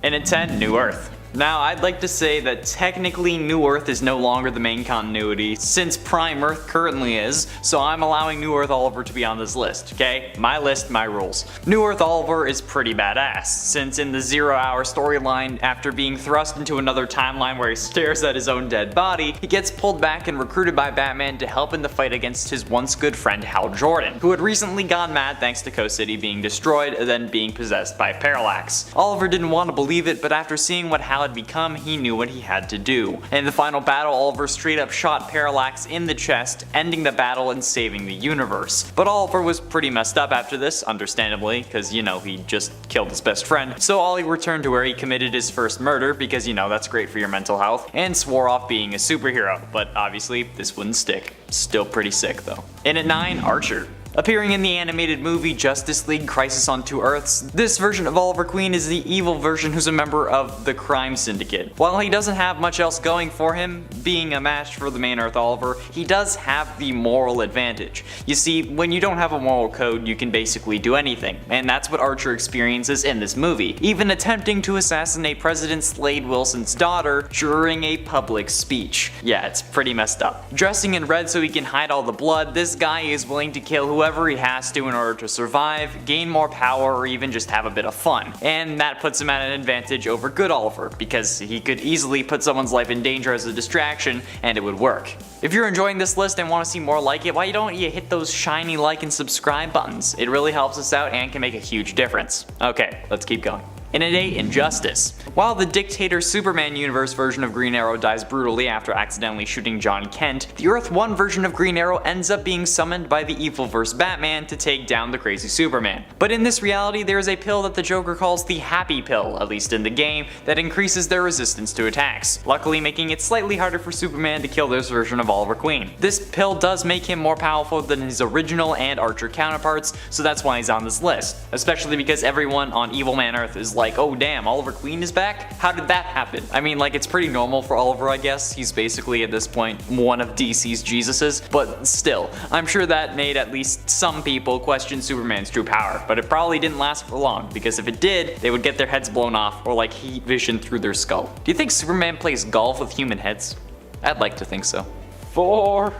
And at 10, New Earth. Now, I'd like to say that technically New Earth is no longer the main continuity, since Prime Earth currently is, so I'm allowing New Earth Oliver to be on this list, okay? My list, my rules. New Earth Oliver is pretty badass, since in the 0 Hour storyline, after being thrust into another timeline where he stares at his own dead body, he gets pulled back and recruited by Batman to help in the fight against his once good friend Hal Jordan, who had recently gone mad thanks to Coast City being destroyed and then being possessed by Parallax. Oliver didn't want to believe it, but after seeing what Hal had become, he knew what he had to do. In the final battle, Oliver straight up shot Parallax in the chest, ending the battle and saving the universe. But Oliver was pretty messed up after this, understandably, because you know, he just killed his best friend. So Ollie returned to where he committed his first murder, because you know, that's great for your mental health, and swore off being a superhero. But obviously, this wouldn't stick. Still pretty sick though. And at 9, Archer. Appearing in the animated movie Justice League Crisis on Two Earths, this version of Oliver Queen is the evil version who's a member of the crime syndicate. While he doesn't have much else going for him, being a match for the main Earth Oliver, he does have the moral advantage. You see, when you don't have a moral code, you can basically do anything, and that's what Archer experiences in this movie, even attempting to assassinate President Slade Wilson's daughter during a public speech. Yeah, it's pretty messed up. Dressing in red so he can hide all the blood, this guy is willing to kill whoever he has to in order to survive, gain more power, or even just have a bit of fun. And that puts him at an advantage over good Oliver, because he could easily put someone's life in danger as a distraction and it wowould work. If you're enjoying this list and want to see more like it, why don't you hit those shiny like and subscribe buttons? It really helps us out and can make a huge difference. Okay, let's keep going. In at 8, Injustice. While the Dictator Superman universe version of Green Arrow dies brutally after accidentally shooting John Kent, the Earth 1 version of Green Arrow ends up being summoned by the Evilverse Batman to take down the crazy Superman. But in this reality, there is a pill that the Joker calls the Happy Pill, at least in the game, that increases their resistance to attacks, luckily making it slightly harder for Superman to kill this version of Oliver Queen. This pill does make him more powerful than his original and Archer counterparts, so that's why he's on this list, especially because everyone on Evil Man Earth is like, oh damn, Oliver Queen is back? How did that happen? I mean, like, it's pretty normal for Oliver, I guess. He's basically at this point one of DC's Jesuses, but still, I'm sure that made at least some people question Superman's true power, but it probably didn't last for long, because if it did, they would get their heads blown off or like heat vision through their skull. Do you think Superman plays golf with human heads? I'd like to think so. 4.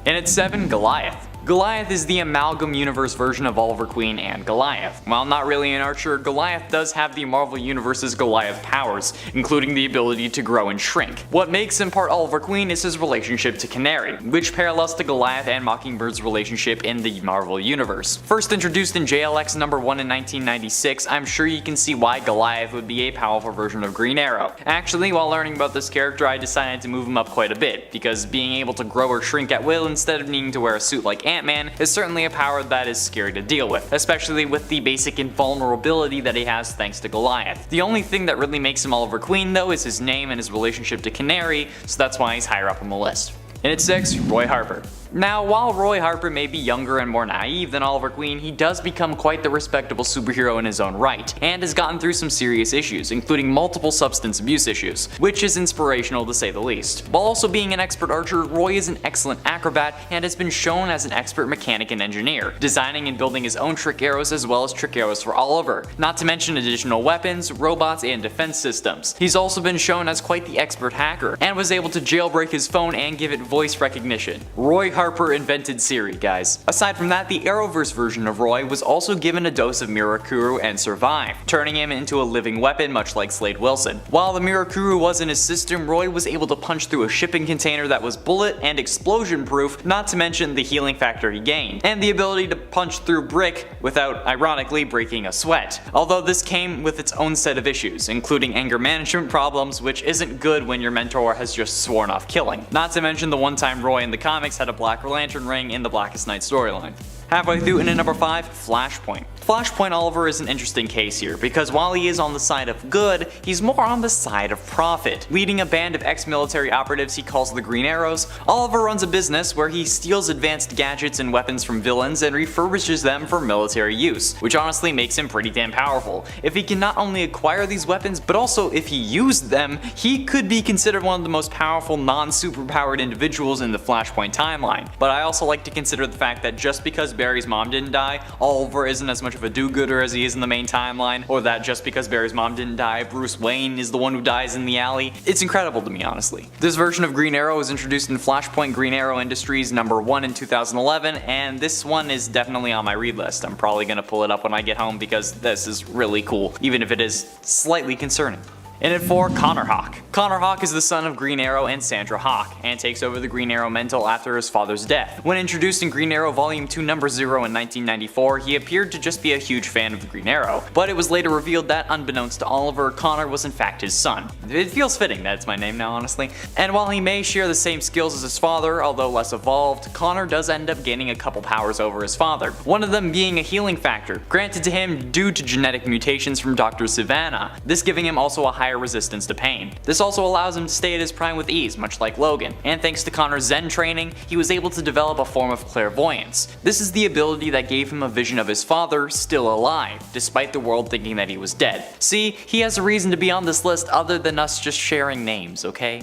And at 7, Goliath. Goliath is the Amalgam universe version of Oliver Queen and Goliath. While not really an archer, Goliath does have the Marvel Universe's Goliath powers, including the ability to grow and shrink. What makes him part Oliver Queen is his relationship to Canary, which parallels to Goliath and Mockingbird's relationship in the Marvel Universe. First introduced in JLX number 1 in 1996, I'm sure you can see why Goliath would be a powerful version of Green Arrow. Actually, while learning about this character, I decided to move him up quite a bit, because being able to grow or shrink at will instead of needing to wear a suit like Ant-Man is certainly a power that is scary to deal with, especially with the basic invulnerability that he has thanks to Goliath. The only thing that really makes him Oliver Queen though is his name and his relationship to Canary, so that's why he's higher up on the list. And at 6, Roy Harper. Now, while Roy Harper may be younger and more naive than Oliver Queen, he does become quite the respectable superhero in his own right, and has gotten through some serious issues, including multiple substance abuse issues, which is inspirational to say the least. While also being an expert archer, Roy is an excellent acrobat and has been shown as an expert mechanic and engineer, designing and building his own trick arrows as well as trick arrows for Oliver, not to mention additional weapons, robots, and defense systems. He's also been shown as quite the expert hacker, and was able to jailbreak his phone and give it voice recognition. Roy Harper invented Siri, guys. Aside from that, the Arrowverse version of Roy was also given a dose of Mirakuru and survived, turning him into a living weapon much like Slade Wilson. While the Mirakuru was in his system, Roy was able to punch through a shipping container that was bullet and explosion proof, not to mention the healing factor he gained, and the ability to punch through brick without, ironically, breaking a sweat. Although this came with its own set of issues, including anger management problems, which isn't good when your mentor has just sworn off killing. Not to mention the one time Roy in the comics had a Black Lantern ring in the Blackest Night storyline. Halfway through, and at number 5, Flashpoint. Flashpoint Oliver is an interesting case here, because while he is on the side of good, he's more on the side of profit. Leading a band of ex-military operatives he calls the Green Arrows, Oliver runs a business where he steals advanced gadgets and weapons from villains and refurbishes them for military use, which honestly makes him pretty damn powerful. If he can not only acquire these weapons, but also if he used them, he could be considered one of the most powerful non-superpowered individuals in the Flashpoint timeline. But I also like to consider the fact that just because Barry's mom didn't die, Oliver isn't as much much of a do-gooder as he is in the main timeline, or that just because Barry's mom didn't die, Bruce Wayne is the one who dies in the alley. It's incredible to me, honestly. This version of Green Arrow was introduced in Flashpoint Green Arrow Industries #1 in 2011, and this one is definitely on my read list. I'm probably gonna pull it up when I get home because this is really cool, even if it is slightly concerning. And at 4, Connor Hawke. Connor Hawke is the son of Green Arrow and Sandra Hawke, and takes over the Green Arrow mantle after his father's death. When introduced in Green Arrow Volume 2 #0 in 1994, he appeared to just be a huge fan of the Green Arrow, but it was later revealed that, unbeknownst to Oliver, Connor was in fact his son. It feels fitting that it's my name now, honestly. And while he may share the same skills as his father, although less evolved, Connor does end up gaining a couple powers over his father, one of them being a healing factor, granted to him due to genetic mutations from Dr. Savannah, this giving him also a higher resistance to pain. This also allows him to stay at his prime with ease, much like Logan, and thanks to Connor's Zen training, he was able to develop a form of clairvoyance. This is the ability that gave him a vision of his father still alive, despite the world thinking that he was dead. See, he has a reason to be on this list other than us just sharing names, okay?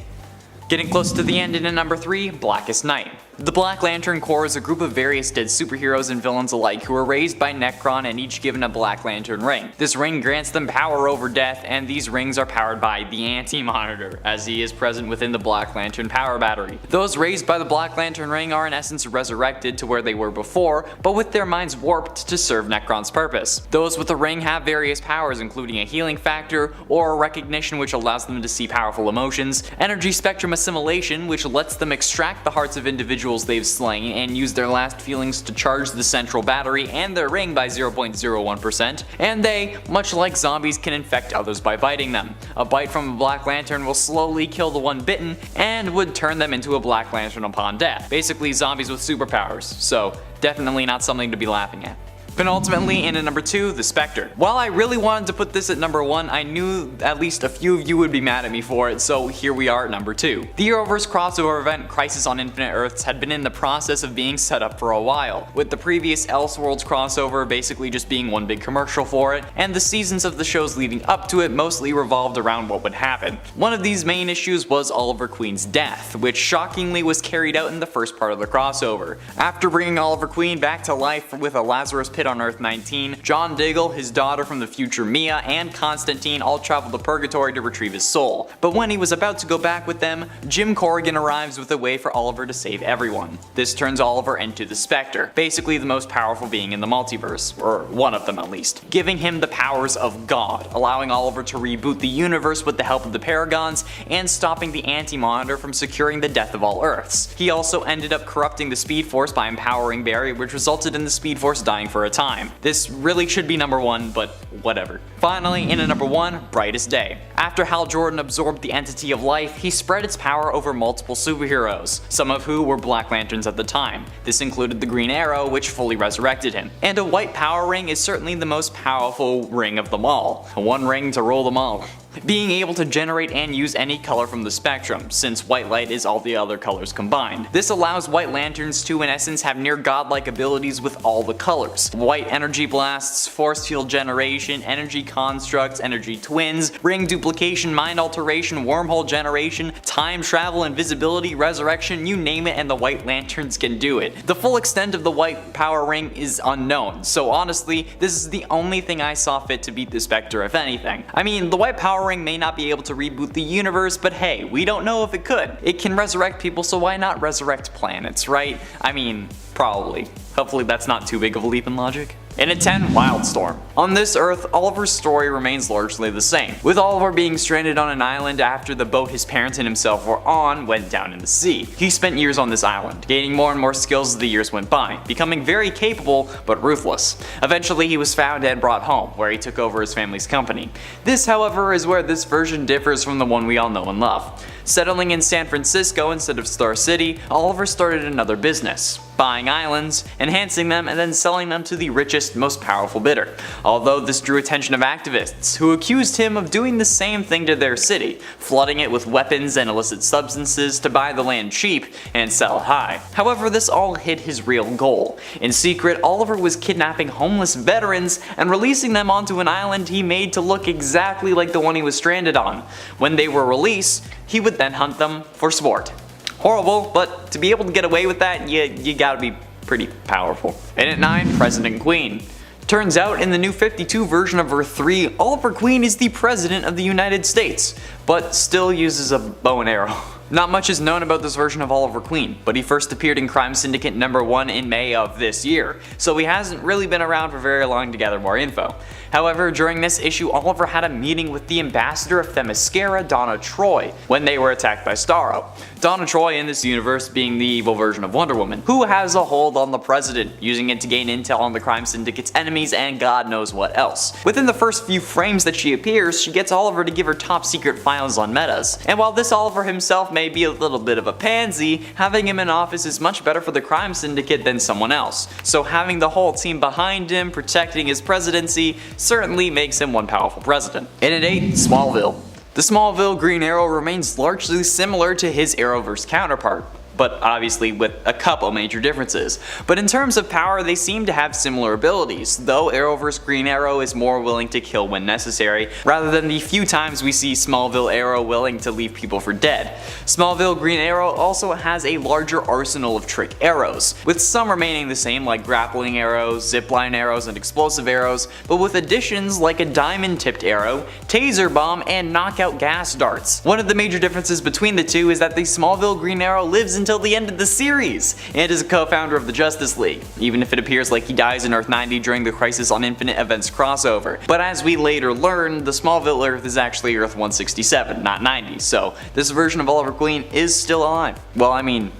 Getting close to the end, and at #3, Blackest Night. The Black Lantern Corps is a group of various dead superheroes and villains alike who are raised by Necron and each given a Black Lantern ring. This ring grants them power over death, and these rings are powered by the Antimatter, as he is present within the Black Lantern power battery. Those raised by the Black Lantern ring are in essence resurrected to where they were before, but with their minds warped to serve Necron's purpose. Those with the ring have various powers, including a healing factor, or a recognition which allows them to see powerful emotions, energy spectrum assimilation which lets them extract the hearts of individuals they've slain and use their last feelings to charge the central battery and their ring by 0.01%, and they, much like zombies, can infect others by biting them. A bite from a Black Lantern will slowly kill the one bitten and would turn them into a Black Lantern upon death. Basically zombies with superpowers, so definitely not something to be laughing at. Penultimately, in at #2, the Spectre. While I really wanted to put this at #1, I knew at least a few of you would be mad at me for it, so here we are at #2. The Arrowverse crossover event Crisis on Infinite Earths had been in the process of being set up for a while, with the previous Elseworlds crossover basically just being one big commercial for it, and the seasons of the shows leading up to it mostly revolved around what would happen. One of these main issues was Oliver Queen's death, which shockingly was carried out in the first part of the crossover. After bringing Oliver Queen back to life with a Lazarus Pit on Earth 19, John Diggle, his daughter from the future Mia, and Constantine all travel to Purgatory to retrieve his soul. But when he was about to go back with them, Jim Corrigan arrives with a way for Oliver to save everyone. This turns Oliver into the Spectre, basically the most powerful being in the multiverse, or one of them at least, giving him the powers of God, allowing Oliver to reboot the universe with the help of the Paragons, and stopping the Anti-Monitor from securing the death of all Earths. He also ended up corrupting the Speed Force by empowering Barry, which resulted in the Speed Force dying for a time. This really should be #1, but whatever. Finally, in at #1, Brightest Day. After Hal Jordan absorbed the entity of life, he spread its power over multiple superheroes, some of who were Black Lanterns at the time. This included the Green Arrow, which fully resurrected him. And a white power ring is certainly the most powerful ring of them all. One ring to rule them all. Being able to generate and use any color from the spectrum, since white light is all the other colors combined. This allows White Lanterns to in essence have near godlike abilities with all the colors. White energy blasts, force field generation, energy constructs, energy twins, ring duplication, mind alteration, wormhole generation, time travel, invisibility, resurrection, you name it and the White Lanterns can do it. The full extent of the white power ring is unknown, so honestly, this is the only thing I saw fit to beat the Spectre if anything. I mean, the white power ring may not be able to reboot the universe, but hey, we don't know if it could. It can resurrect people, so why not resurrect planets, right? I mean, probably. Hopefully that's not too big of a leap in logic. And at 10, Wildstorm. On this Earth, Oliver's story remains largely the same, with Oliver being stranded on an island after the boat his parents and himself were on went down in the sea. He spent years on this island, gaining more and more skills as the years went by, becoming very capable but ruthless. Eventually he was found and brought home, where he took over his family's company. This, however, is where this version differs from the one we all know and love. Settling in San Francisco instead of Star City, Oliver started another business, buying islands, enhancing them, and then selling them to the richest, most powerful bidder. Although this drew attention of activists, who accused him of doing the same thing to their city, flooding it with weapons and illicit substances to buy the land cheap and sell high. However, this all hid his real goal. In secret, Oliver was kidnapping homeless veterans and releasing them onto an island he made to look exactly like the one he was stranded on. When they were released, he would then hunt them for sport. Horrible, but to be able to get away with that, you gotta be pretty powerful. And at 9, President Queen. Turns out in the new 52 version of Earth 3, Oliver Queen is the President of the United States, but still uses a bow and arrow. Not much is known about this version of Oliver Queen, but he first appeared in Crime Syndicate #1 in May of this year, so he hasn't really been around for very long to gather more info. However, during this issue, Oliver had a meeting with the ambassador of Themyscira, Donna Troy, when they were attacked by Starro. Donna Troy in this universe being the evil version of Wonder Woman, who has a hold on the president, using it to gain intel on the Crime Syndicate's enemies and God knows what else. Within the first few frames that she appears, she gets Oliver to give her top secret files on metas. And while this Oliver himself may be a little bit of a pansy, having him in office is much better for the Crime Syndicate than someone else. So having the whole team behind him, protecting his presidency, certainly makes him one powerful president. And at 8, Smallville. The Smallville Green Arrow remains largely similar to his Arrowverse counterpart, but obviously with a couple major differences. But in terms of power, they seem to have similar abilities, though Arrowverse Green Arrow is more willing to kill when necessary, rather than the few times we see Smallville Arrow willing to leave people for dead. Smallville Green Arrow also has a larger arsenal of trick arrows, with some remaining the same like grappling arrows, zipline arrows, and explosive arrows, but with additions like a diamond-tipped arrow, taser bomb, and knockout gas darts. One of the major differences between the two is that the Smallville Green Arrow lives until the end of the series, and is a co-founder of the Justice League, even if it appears like he dies in Earth 90 during the Crisis on Infinite Events crossover. But as we later learn, the Smallville Earth is actually Earth 167, not 90, so this version of Oliver Queen is still alive. Well, I mean,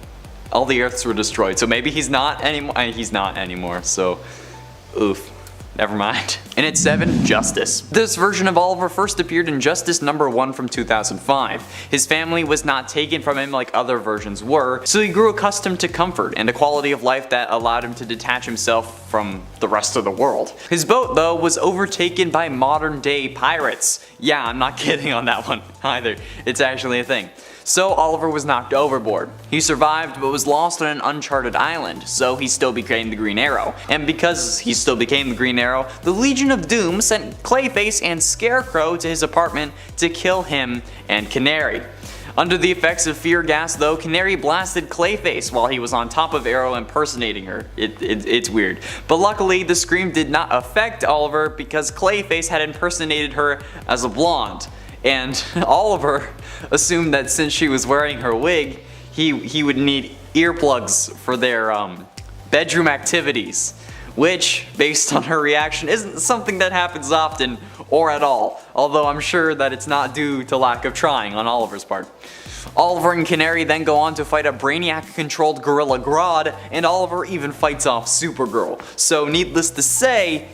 all the Earths were destroyed, so maybe he's not anymore, so oof. Never mind. And at 7, Justice. This version of Oliver first appeared in Justice #1 from 2005. His family was not taken from him like other versions were, so he grew accustomed to comfort and a quality of life that allowed him to detach himself from the rest of the world. His boat, though, was overtaken by modern day pirates. Yeah, I'm not kidding on that one either. It's actually a thing. So Oliver was knocked overboard. He survived but was lost on an uncharted island, so he still became the Green Arrow. And because he still became the Green Arrow, the Legion of Doom sent Clayface and Scarecrow to his apartment to kill him and Canary. Under the effects of fear gas though, Canary blasted Clayface while he was on top of Arrow impersonating her. It's weird. But luckily the scream did not affect Oliver because Clayface had impersonated her as a blonde. And Oliver assumed that since she was wearing her wig, he would need earplugs for their bedroom activities, which, based on her reaction, isn't something that happens often or at all, although I'm sure that it's not due to lack of trying on Oliver's part. Oliver and Canary then go on to fight a Brainiac-controlled Gorilla Grodd, and Oliver even fights off Supergirl, so needless to say,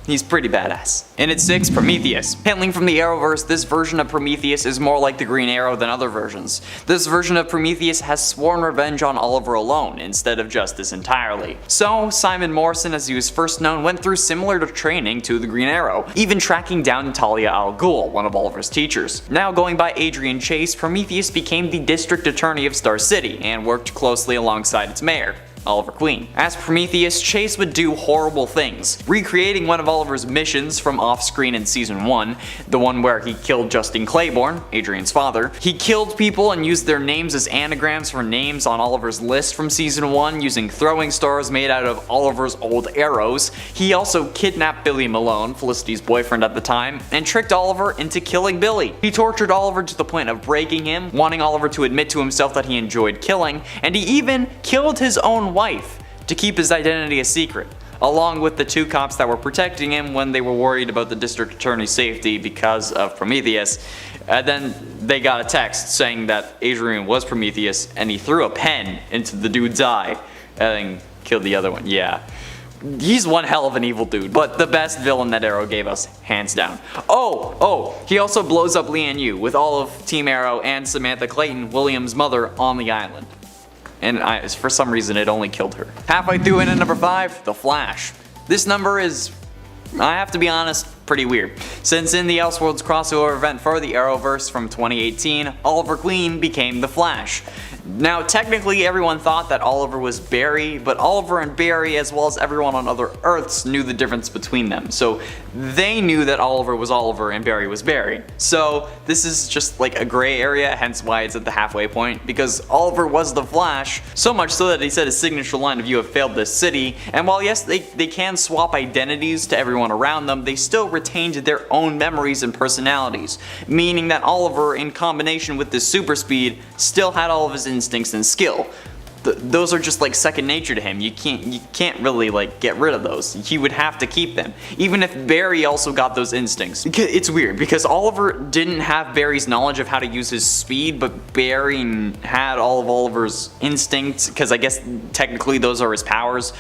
he's pretty badass. And at 6, Prometheus. Hailing from the Arrowverse, this version of Prometheus is more like the Green Arrow than other versions. This version of Prometheus has sworn revenge on Oliver alone, instead of justice entirely. So, Simon Morrison, as he was first known, went through similar training to the Green Arrow, even tracking down Talia al Ghul, one of Oliver's teachers. Now going by Adrian Chase, Prometheus became the district attorney of Star City, and worked closely alongside its mayor, Oliver Queen. As Prometheus, Chase would do horrible things, recreating one of Oliver's missions from off-screen in Season 1, the one where he killed Justin Claiborne, Adrian's father. He killed people and used their names as anagrams for names on Oliver's list from Season 1 using throwing stars made out of Oliver's old arrows. He also kidnapped Billy Malone, Felicity's boyfriend at the time, and tricked Oliver into killing Billy. He tortured Oliver to the point of breaking him, wanting Oliver to admit to himself that he enjoyed killing, and he even killed his own wife to keep his identity a secret, along with the 2 cops that were protecting him when they were worried about the district attorney's safety because of Prometheus. And then they got a text saying that Adrian was Prometheus, and he threw a pen into the dude's eye and then killed the other one. Yeah. He's one hell of an evil dude, but the best villain that Arrow gave us, hands down. Oh, he also blows up Lian Yu with all of Team Arrow and Samantha Clayton, William's mother, on the island. And for some reason it only killed her. Halfway through in at number 5, The Flash. This number is, I have to be honest, pretty weird, since in the Elseworlds crossover event for the Arrowverse from 2018, Oliver Queen became The Flash. Now, technically everyone thought that Oliver was Barry, but Oliver and Barry, as well as everyone on other Earths, knew the difference between them. So they knew that Oliver was Oliver and Barry was Barry. So this is just like a gray area, hence why it's at the halfway point, because Oliver was the Flash, so much so that he said his signature line of "You have failed this city," and while yes, they can swap identities to everyone around them, they still retained their own memories and personalities, meaning that Oliver, in combination with this super speed, still had all of his instincts and skill. Those are just like second nature to him. You can't really like get rid of those. He would have to keep them. Even if Barry also got those instincts. It's weird because Oliver didn't have Barry's knowledge of how to use his speed, but Barry had all of Oliver's instincts, because I guess technically those are his powers.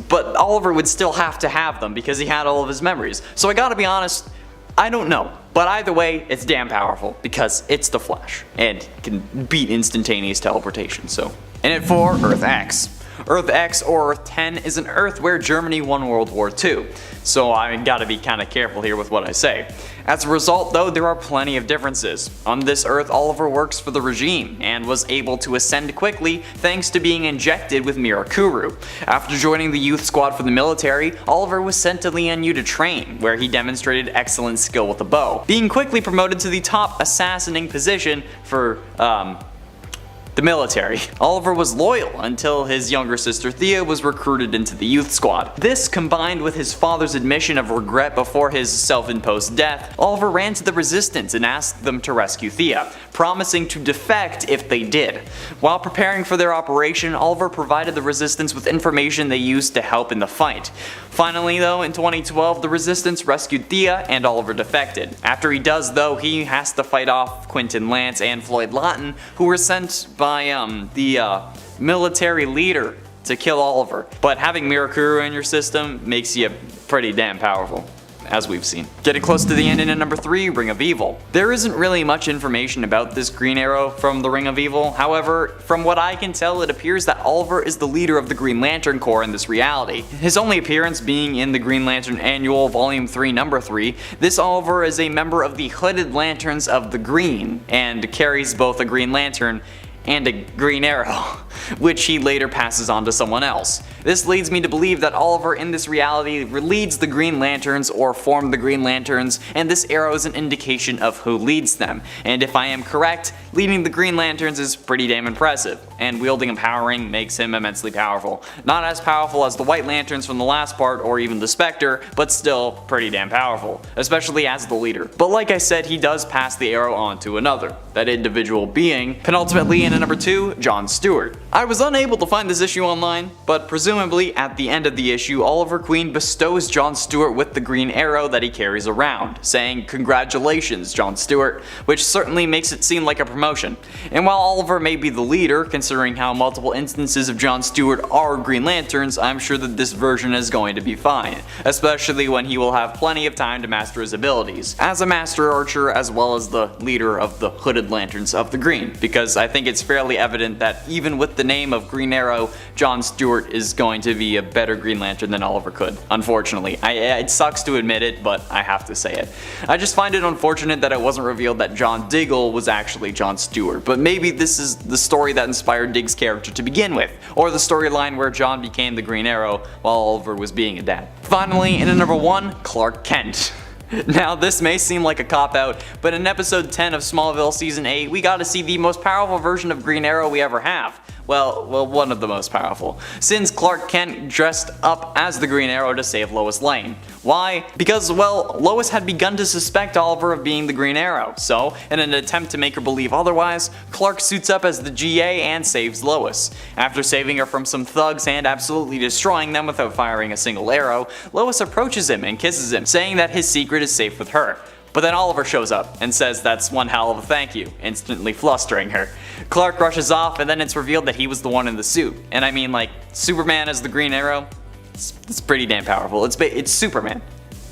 But Oliver would still have to have them because he had all of his memories. So I gotta be honest, I don't know. But either way, it's damn powerful because it's the Flash and can beat instantaneous teleportation. So, and at 4, Earth X. Earth X, or Earth 10, is an Earth where Germany won World War II. So I gotta be kinda careful here with what I say. As a result though, there are plenty of differences. On this Earth, Oliver works for the regime and was able to ascend quickly thanks to being injected with Mirakuru. After joining the youth squad for the military, Oliver was sent to Lianyu to train, where he demonstrated excellent skill with the bow, being quickly promoted to the top assassinating position for the military. Oliver was loyal until his younger sister Thea was recruited into the youth squad. This, combined with his father's admission of regret before his self-imposed death, Oliver ran to the resistance and asked them to rescue Thea, promising to defect if they did. While preparing for their operation, Oliver provided the resistance with information they used to help in the fight. Finally though, in 2012, the resistance rescued Thea and Oliver defected. After he does though, he has to fight off Quentin Lance and Floyd Lawton, who were sent by the military leader to kill Oliver. But having Mirakuru in your system makes you pretty damn powerful, as we've seen. Getting close to the end, and in number 3, Ring of Evil. There isn't really much information about this Green Arrow from the Ring of Evil. However, from what I can tell, it appears that Oliver is the leader of the Green Lantern Corps in this reality. His only appearance being in the Green Lantern Annual Volume 3 Number 3, this Oliver is a member of the Hooded Lanterns of the Green, and carries both a Green Lantern and a Green Arrow, which he later passes on to someone else. This leads me to believe that Oliver in this reality leads the Green Lanterns or formed the Green Lanterns, and this arrow is an indication of who leads them. And if I am correct, leading the Green Lanterns is pretty damn impressive, and wielding a power ring makes him immensely powerful. Not as powerful as the White Lanterns from the last part or even the Spectre, but still pretty damn powerful, especially as the leader. But like I said, he does pass the arrow on to another, that individual being, penultimately in number 2, John Stewart. I was unable to find this issue online, but presumably at the end of the issue, Oliver Queen bestows John Stewart with the green arrow that he carries around, saying "Congratulations, John Stewart," which certainly makes it seem like a promotion. And while Oliver may be the leader, considering how multiple instances of John Stewart are Green Lanterns, I'm sure that this version is going to be fine, especially when he will have plenty of time to master his abilities, as a master archer as well as the leader of the Hooded Lanterns of the Green, because I think it's fairly evident that even with the name of Green Arrow, John Stewart is going to be a better Green Lantern than Oliver could, unfortunately. It sucks to admit it, but I have to say it. I just find it unfortunate that it wasn't revealed that John Diggle was actually John Stewart, but maybe this is the story that inspired Diggs' character to begin with, or the storyline where John became the Green Arrow while Oliver was being a dad. Finally, in at number 1, Clark Kent. Now, this may seem like a cop-out, but in episode 10 of Smallville Season 8, we got to see the most powerful version of Green Arrow we ever have. Well, one of the most powerful, since Clark Kent dressed up as the Green Arrow to save Lois Lane. Why? Because, well, Lois had begun to suspect Oliver of being the Green Arrow, so, in an attempt to make her believe otherwise, Clark suits up as the GA and saves Lois. After saving her from some thugs and absolutely destroying them without firing a single arrow, Lois approaches him and kisses him, saying that his secret is safe with her. But then Oliver shows up and says that's one hell of a thank you, instantly flustering her. Clark rushes off, and then it's revealed that he was the one in the suit. And I mean, like, Superman as the Green Arrow, it's pretty damn powerful. It's Superman.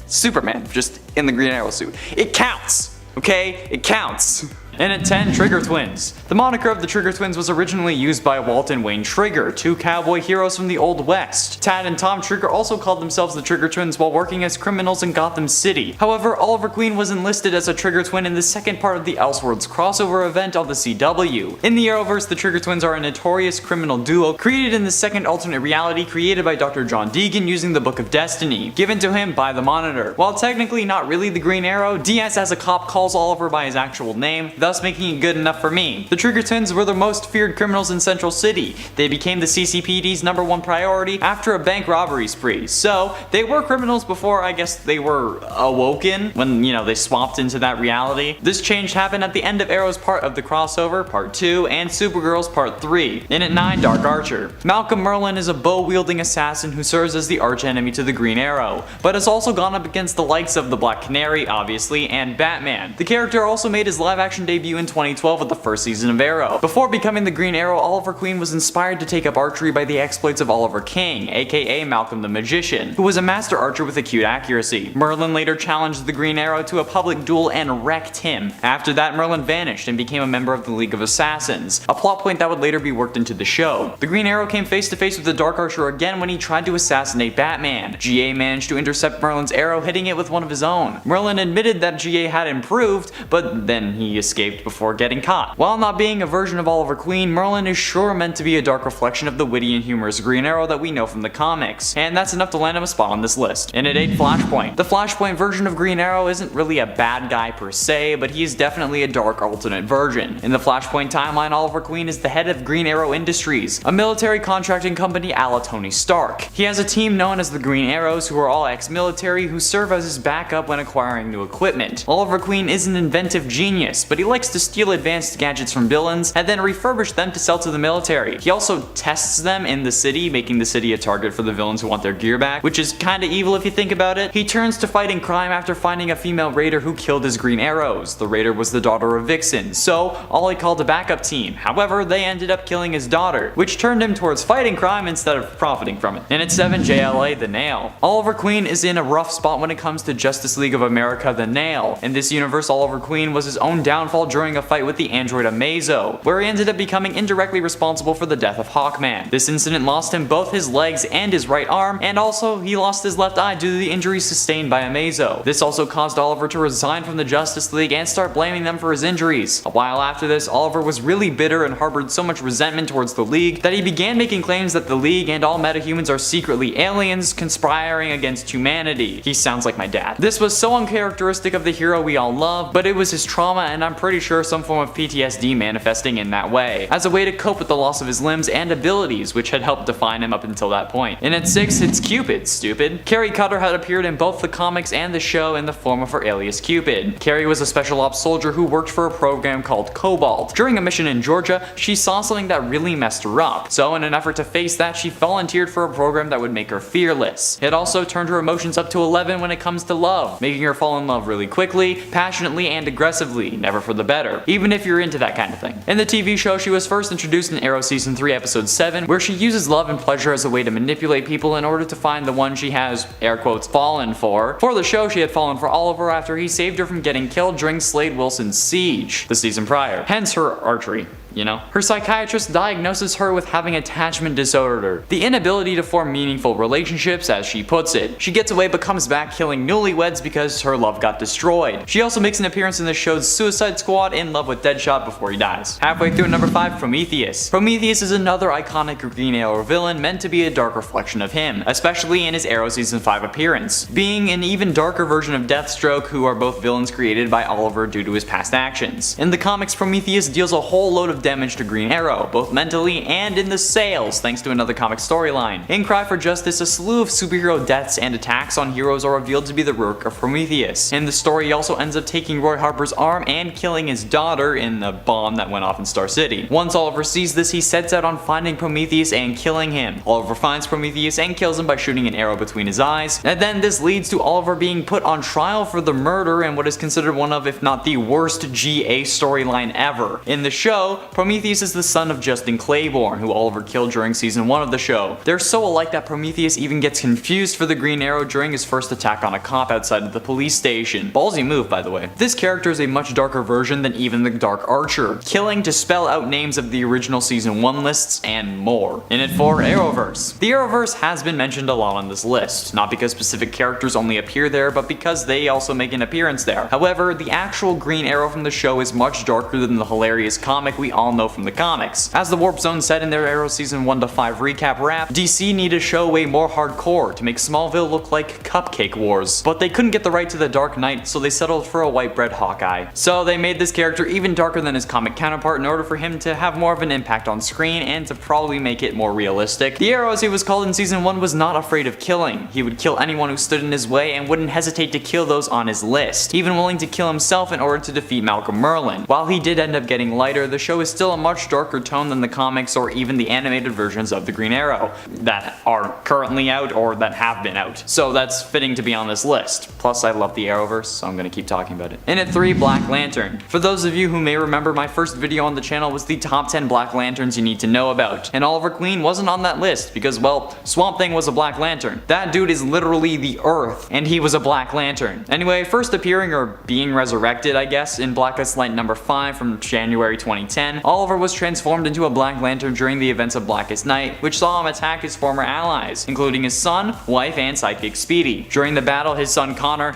Superman, just in the Green Arrow suit. It counts, okay? It counts. And at 10, Trigger Twins. The moniker of the Trigger Twins was originally used by Walt and Wayne Trigger, two cowboy heroes from the Old West. Tad and Tom Trigger also called themselves the Trigger Twins while working as criminals in Gotham City. However, Oliver Queen was enlisted as a Trigger Twin in the second part of the Elseworlds crossover event on the CW. In the Arrowverse, the Trigger Twins are a notorious criminal duo created in the second alternate reality created by Dr. John Deegan using the Book of Destiny, given to him by the Monitor. While technically not really the Green Arrow, Diaz as a cop calls Oliver by his actual name, thus making it good enough for me. The Trigger Twins were the most feared criminals in Central City. They became the CCPD's #1 priority after a bank robbery spree. So, they were criminals before I guess they were awoken, when, they swapped into that reality. This change happened at the end of Arrow's part of the crossover, Part 2, and Supergirl's Part 3. And at 9, Dark Archer. Malcolm Merlyn is a bow-wielding assassin who serves as the archenemy to the Green Arrow, but has also gone up against the likes of the Black Canary, obviously, and Batman. The character also made his live-action debut in 2012 with the first season of Arrow. Before becoming the Green Arrow, Oliver Queen was inspired to take up archery by the exploits of Oliver King, aka Malcolm the Magician, who was a master archer with acute accuracy. Merlyn later challenged the Green Arrow to a public duel and wrecked him. After that, Merlyn vanished and became a member of the League of Assassins, a plot point that would later be worked into the show. The Green Arrow came face to face with the Dark Archer again when he tried to assassinate Batman. GA managed to intercept Merlyn's arrow, hitting it with one of his own. Merlyn admitted that GA had improved, but then he escaped before getting caught. While not being a version of Oliver Queen, Merlyn is sure meant to be a dark reflection of the witty and humorous Green Arrow that we know from the comics, and that's enough to land him a spot on this list. And at 8, Flashpoint. The Flashpoint version of Green Arrow isn't really a bad guy per se, but he is definitely a dark alternate version. In the Flashpoint timeline, Oliver Queen is the head of Green Arrow Industries, a military contracting company a la Tony Stark. He has a team known as the Green Arrows who are all ex-military who serve as his backup when acquiring new equipment. Oliver Queen is an inventive genius, but he likes to steal advanced gadgets from villains and then refurbish them to sell to the military. He also tests them in the city, making the city a target for the villains who want their gear back, which is kinda evil if you think about it. He turns to fighting crime after finding a female raider who killed his Green Arrows. The raider was the daughter of Vixen, so Ollie called a backup team. However, they ended up killing his daughter, which turned him towards fighting crime instead of profiting from it. And at 7, JLA, The Nail. Oliver Queen is in a rough spot when it comes to Justice League of America, The Nail. In this universe, Oliver Queen was his own downfall during a fight with the android Amazo, where he ended up becoming indirectly responsible for the death of Hawkman. This incident lost him both his legs and his right arm, and also he lost his left eye due to the injuries sustained by Amazo. This also caused Oliver to resign from the Justice League and start blaming them for his injuries. A while after this, Oliver was really bitter and harbored so much resentment towards the League that he began making claims that the League and all metahumans are secretly aliens conspiring against humanity. He sounds like my dad. This was so uncharacteristic of the hero we all love, but it was his trauma and I'm pretty sure some form of PTSD manifesting in that way, as a way to cope with the loss of his limbs and abilities, which had helped define him up until that point. And at 6, it's Cupid, stupid. Carrie Cutter had appeared in both the comics and the show in the form of her alias Cupid. Carrie was a special ops soldier who worked for a program called Cobalt. During a mission in Georgia, she saw something that really messed her up, so in an effort to face that, she volunteered for a program that would make her fearless. It also turned her emotions up to 11 when it comes to love, making her fall in love really quickly, passionately, and aggressively, never for the better, even if you're into that kind of thing. In the TV show, she was first introduced in Arrow Season 3 Episode 7, where she uses love and pleasure as a way to manipulate people in order to find the one she has, air quotes, fallen for. For the show, she had fallen for Oliver after he saved her from getting killed during Slade Wilson's siege the season prior, hence her archery. Her psychiatrist diagnoses her with having attachment disorder, the inability to form meaningful relationships, as she puts it. She gets away but comes back killing newlyweds because her love got destroyed. She also makes an appearance in the show's Suicide Squad in love with Deadshot before he dies. Halfway through, number 5, Prometheus. Prometheus is another iconic Green Arrow villain meant to be a dark reflection of him, especially in his Arrow Season 5 appearance, being an even darker version of Deathstroke, who are both villains created by Oliver due to his past actions. In the comics, Prometheus deals a whole load of damage to Green Arrow, both mentally and in the sales, thanks to another comic storyline. In Cry for Justice, a slew of superhero deaths and attacks on heroes are revealed to be the work of Prometheus. In the story, he also ends up taking Roy Harper's arm and killing his daughter in the bomb that went off in Star City. Once Oliver sees this, he sets out on finding Prometheus and killing him. Oliver finds Prometheus and kills him by shooting an arrow between his eyes, and then this leads to Oliver being put on trial for the murder in what is considered one of, if not the worst GA storyline ever. In the show, Prometheus is the son of Justin Claiborne, who Oliver killed during season 1 of the show. They're so alike that Prometheus even gets confused for the Green Arrow during his first attack on a cop outside of the police station. Ballsy move, by the way. This character is a much darker version than even the Dark Archer, killing to spell out names of the original season 1 lists and more. In it for Arrowverse. The Arrowverse has been mentioned a lot on this list, not because specific characters only appear there, but because they also make an appearance there. However, the actual Green Arrow from the show is much darker than the hilarious comic we all know from the comics. As the Warp Zone said in their Arrow season 1 to 5 recap wrap, DC need to show way more hardcore to make Smallville look like Cupcake Wars. But they couldn't get the right to the Dark Knight, so they settled for a white bread Hawkeye. So they made this character even darker than his comic counterpart in order for him to have more of an impact on screen and to probably make it more realistic. The Arrow, as he was called in season 1, was not afraid of killing. He would kill anyone who stood in his way and wouldn't hesitate to kill those on his list, even willing to kill himself in order to defeat Malcolm Merlyn. While he did end up getting lighter, the show is still a much darker tone than the comics or even the animated versions of the Green Arrow that are currently out or that have been out. So that's fitting to be on this list. Plus I love the Arrowverse, so I'm gonna keep talking about it. In at 3, Black Lantern. For those of you who may remember, my first video on the channel was the top 10 Black Lanterns you need to know about, and Oliver Queen wasn't on that list because, well, Swamp Thing was a Black Lantern. That dude is literally the Earth, and he was a Black Lantern. Anyway, first appearing or being resurrected, I guess, in Blackest Night number 5 from January 2010, Oliver was transformed into a Black Lantern during the events of Blackest Night, which saw him attack his former allies, including his son, wife, and sidekick Speedy. During the battle, his son Connor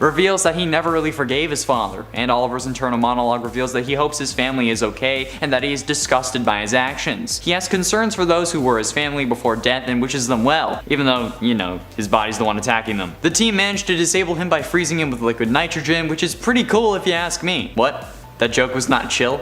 reveals that he never really forgave his father, and Oliver's internal monologue reveals that he hopes his family is okay and that he is disgusted by his actions. He has concerns for those who were his family before death and wishes them well, even though, you know, his body's the one attacking them. The team managed to disable him by freezing him with liquid nitrogen, which is pretty cool if you ask me. What? That joke was not chill?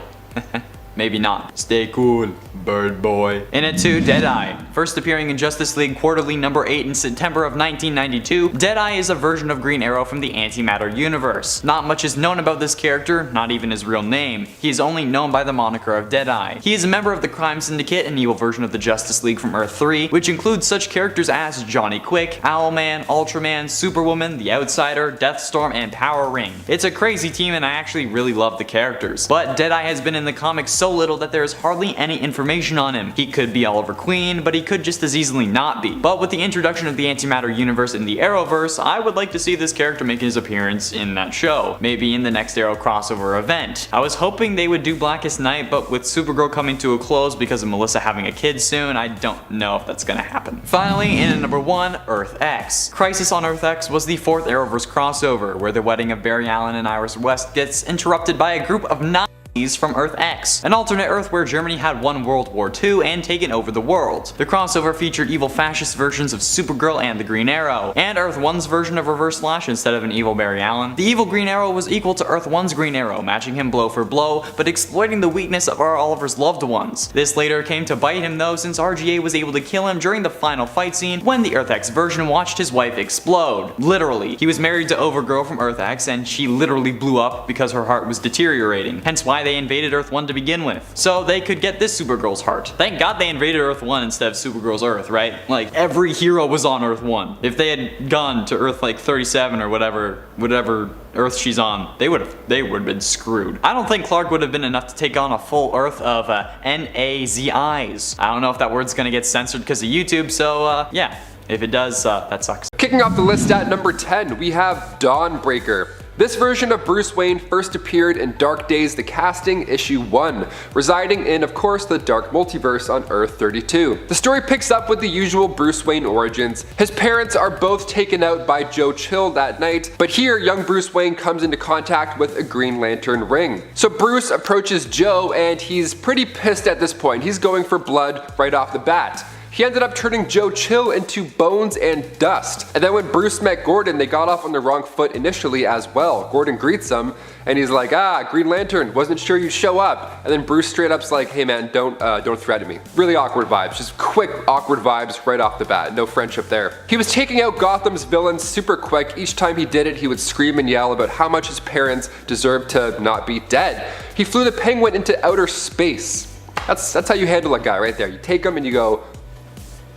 Maybe not. Stay cool, bird boy. In at 2, Deadeye. First appearing in Justice League Quarterly number 8 in September of 1992, Deadeye is a version of Green Arrow from the Antimatter universe. Not much is known about this character, not even his real name. He is only known by the moniker of Deadeye. He is a member of the Crime Syndicate, an evil version of the Justice League from Earth 3, which includes such characters as Johnny Quick, Owlman, Ultraman, Superwoman, The Outsider, Deathstorm, and Power Ring. It's a crazy team and I actually really love the characters. But Deadeye has been in the comics so little that there is hardly any information on him. He could be Oliver Queen, but he could just as easily not be. But with the introduction of the Antimatter universe in the Arrowverse, I would like to see this character make his appearance in that show, maybe in the next Arrow crossover event. I was hoping they would do Blackest Night, but with Supergirl coming to a close because of Melissa having a kid soon, I don't know if that's gonna happen. Finally, in at number 1, Earth X. Crisis on Earth X was the 4th Arrowverse crossover, where the wedding of Barry Allen and Iris West gets interrupted by a group of 9 from Earth X, an alternate Earth where Germany had won World War II and taken over the world. The crossover featured evil fascist versions of Supergirl and the Green Arrow, and Earth 1's version of Reverse Flash instead of an evil Barry Allen. The evil Green Arrow was equal to Earth 1's Green Arrow, matching him blow for blow, but exploiting the weakness of our Oliver's loved ones. This later came to bite him though, since RGA was able to kill him during the final fight scene when the Earth X version watched his wife explode. Literally. He was married to Overgirl from Earth X and she literally blew up because her heart was deteriorating, hence why they invaded Earth 1 to begin with, so they could get this Supergirl's heart. Thank God they invaded Earth 1 instead of Supergirl's Earth, right? Like, every hero was on Earth 1. If they had gone to Earth like 37 or whatever Earth she's on, they would have been screwed. I don't think Clark would have been enough to take on a full Earth of NAZIs. I don't know if that word's gonna get censored because of YouTube, so yeah. If it does, that sucks. Kicking off the list at number 10, we have Dawnbreaker. This version of Bruce Wayne first appeared in Dark Days The Casting, issue 1, residing in, of course, the Dark Multiverse on Earth 32. The story picks up with the usual Bruce Wayne origins. His parents are both taken out by Joe Chill that night, but here young Bruce Wayne comes into contact with a Green Lantern ring. So Bruce approaches Joe and he's pretty pissed at this point. He's going for blood right off the bat. He ended up turning Joe Chill into bones and dust. And then when Bruce met Gordon, they got off on the wrong foot initially as well. Gordon greets him and he's like, Green Lantern, wasn't sure you'd show up. And then Bruce straight up's like, hey man, don't threaten me. Really awkward vibes, just quick awkward vibes right off the bat, no friendship there. He was taking out Gotham's villains super quick. Each time he did it, he would scream and yell about how much his parents deserved to not be dead. He flew the Penguin into outer space. That's how you handle a guy right there. You take him and you go,